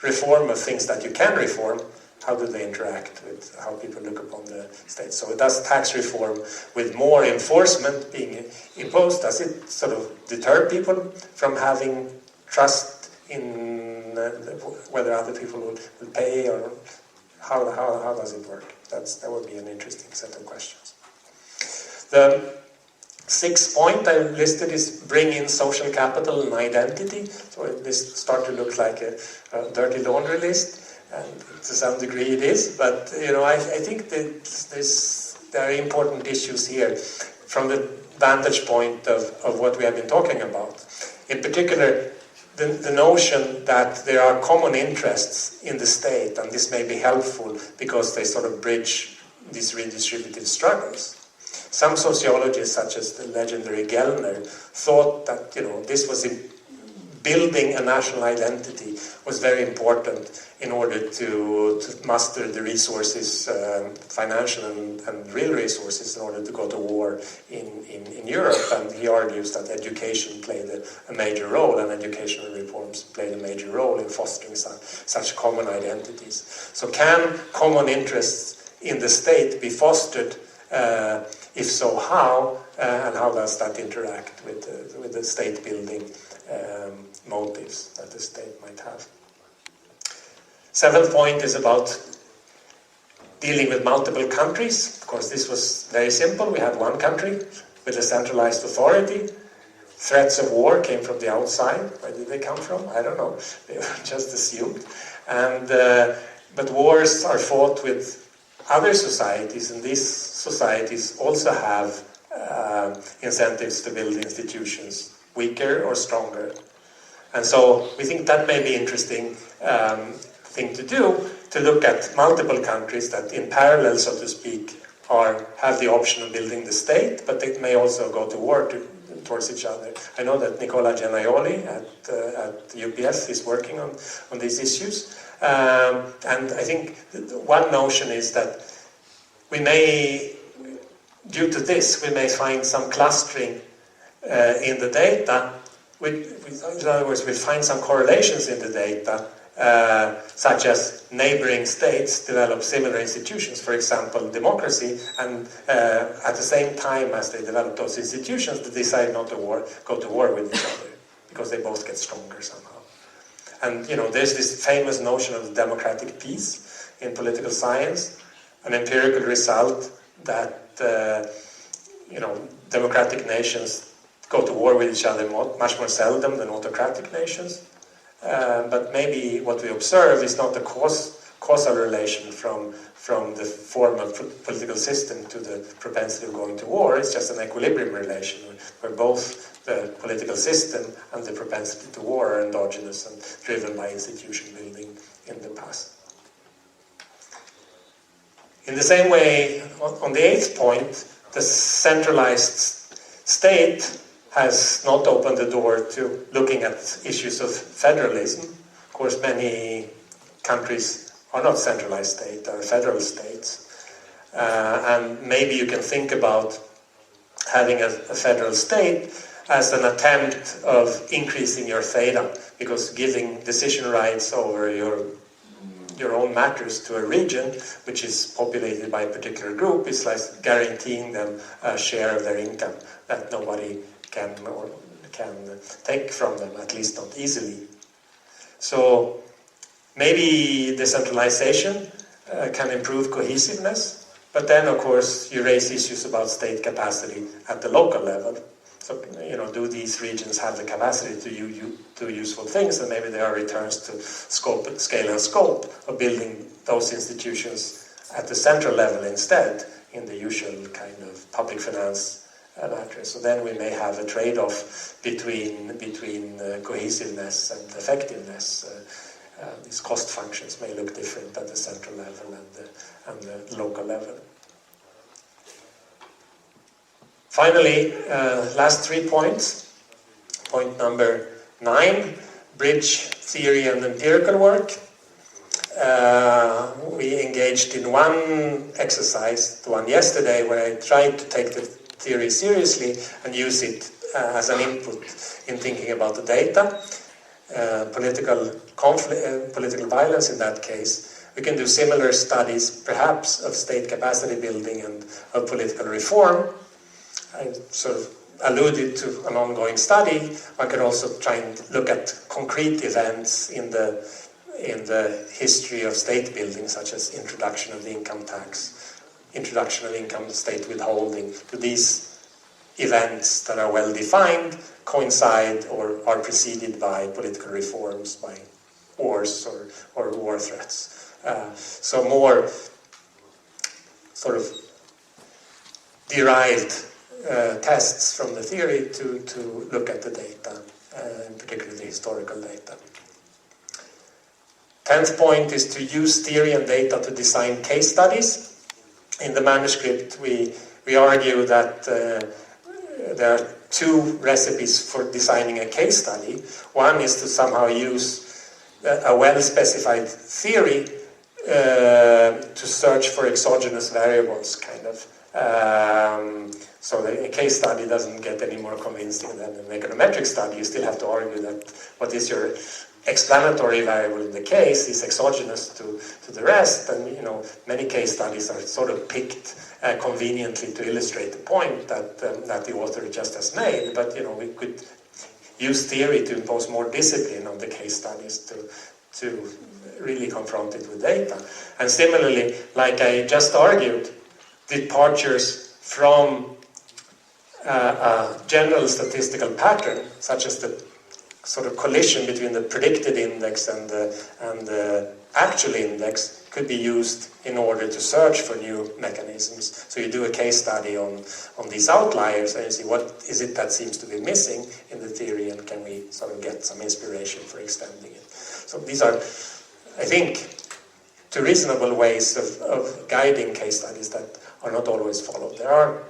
Reform of things that you can reform, how do they interact with how people look upon the state? So does tax reform with more enforcement being imposed, does it sort of deter people from having trust in whether other people will pay, or how does it work? That would be an interesting set of questions. The sixth point I listed is bring in social capital and identity. So this starts to look like a dirty laundry list. And to some degree it is, but I think that there are important issues here. from the vantage point of what we have been talking about. In particular, the notion that there are common interests in the state, and this may be helpful because they sort of bridge these redistributive struggles. Some sociologists, such as the legendary Gellner, thought that this was building a national identity was very important in order to muster the resources, financial and real resources, in order to go to war in Europe. And he argues that education played a major role, and educational reforms played a major role in fostering such common identities. So can common interests in the state be fostered? If so, how? And how does that interact with the state building motives that the state might have? Seventh point is about dealing with multiple countries. Of course, this was very simple. We had one country with a centralized authority. Threats of war came from the outside. Where did they come from? I don't know. They were just assumed. And but wars are fought with other societies, and these societies also have incentives to build institutions, weaker or stronger. And so we think that may be interesting thing to do, to look at multiple countries that in parallel, so to speak, have the option of building the state, but they may also go to war towards each other. I know that Nicola Genaioli at UPS is working on these issues. And I think one notion is that we may, due to this, we may find some clustering in the data. In other words, we find some correlations in the data, such as neighboring states develop similar institutions, for example, democracy, and at the same time as they develop those institutions, they decide not to go to war with each other, because they both get stronger somehow. And there's this famous notion of democratic peace in political science, an empirical result that democratic nations go to war with each other much more seldom than autocratic nations. But maybe what we observe is not the causal relation from the form of political system to the propensity of going to war. It's just an equilibrium relation where both the political system and the propensity to war are endogenous and driven by institution building in the past. In the same way, on the eighth point, the centralized state has not opened the door to looking at issues of federalism. Of course, many countries are not centralized states, are federal states. And maybe you can think about having a federal state as an attempt of increasing your theta, because giving decision rights over your own matters to a region which is populated by a particular group is like guaranteeing them a share of their income that nobody can take from them, at least not easily. So maybe decentralization can improve cohesiveness, but then of course you raise issues about state capacity at the local level. So, do these regions have the capacity to do useful things? And maybe there are returns to scale and scope of building those institutions at the central level instead, in the usual kind of public finance matter. So then we may have a trade-off between cohesiveness and effectiveness. These cost functions may look different at the central level and the local level. Finally, last 3 points. Point number 9, bridge theory and empirical work. We engaged in one exercise, the one yesterday, where I tried to take the theory seriously and use it as an input in thinking about the data. Political conflict, political violence in that case. We can do similar studies, perhaps, of state capacity building and of political reform. I sort of alluded to an ongoing study. One can also try and look at concrete events in the history of state building, such as introduction of the income tax, introduction of income state withholding. Do these events that are well defined coincide or are preceded by political reforms, by wars or war threats? So more sort of derived tests from the theory to look at the data, in particular the historical data. 10th point is to use theory and data to design case studies. In the manuscript, we argue that there are two recipes for designing a case study. One is to somehow use a well-specified theory to search for exogenous variables, kind of. So the case study doesn't get any more convincing than an econometric study. You still have to argue that what is your explanatory variable in the case is exogenous to the rest, and many case studies are sort of picked conveniently to illustrate the point that the author just has made. But we could use theory to impose more discipline on the case studies to really confront it with data. And similarly, like I just argued, departures from a general statistical pattern, such as the sort of collision between the predicted index and the actual index, could be used in order to search for new mechanisms. So you do a case study on these outliers and you see what is it that seems to be missing in the theory, and can we sort of get some inspiration for extending it. So these are, I think, two reasonable ways of guiding case studies that are not always followed. There are,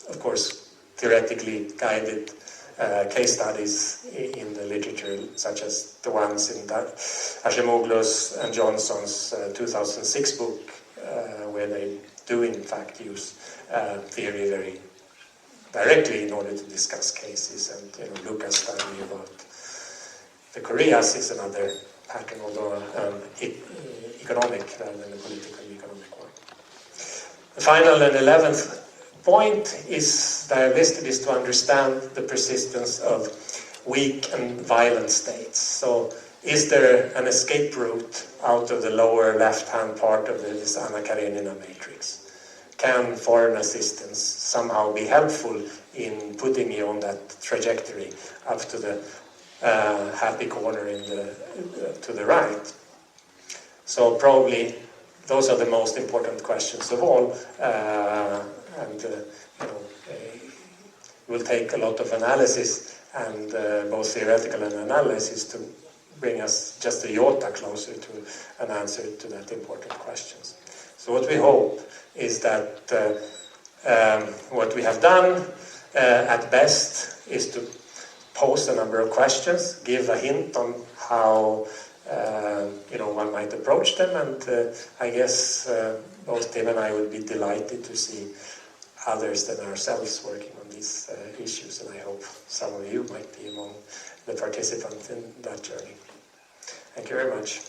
of course, theoretically guided case studies in the literature, such as the ones in Acemoglu's and Johnson's 2006 book, where they do in fact use theory very directly in order to discuss cases. And Lucas' study about the Koreas is another pattern, although economic rather than a political economic one. The final and 11th point is that I listed is to understand the persistence of weak and violent states. So is there an escape route out of the lower left-hand part of this Anna Karenina matrix? Can foreign assistance somehow be helpful in putting you on that trajectory up to the happy corner to the right? So probably those are the most important questions of all. It will take a lot of analysis, and both theoretical and analysis, to bring us just a iota closer to an answer to that important questions. So what we hope is that what we have done at best is to pose a number of questions, give a hint on how one might approach them, and I guess both Tim and I would be delighted to see others than ourselves working on these issues, and I hope some of you might be among the participants in that journey. Thank you very much.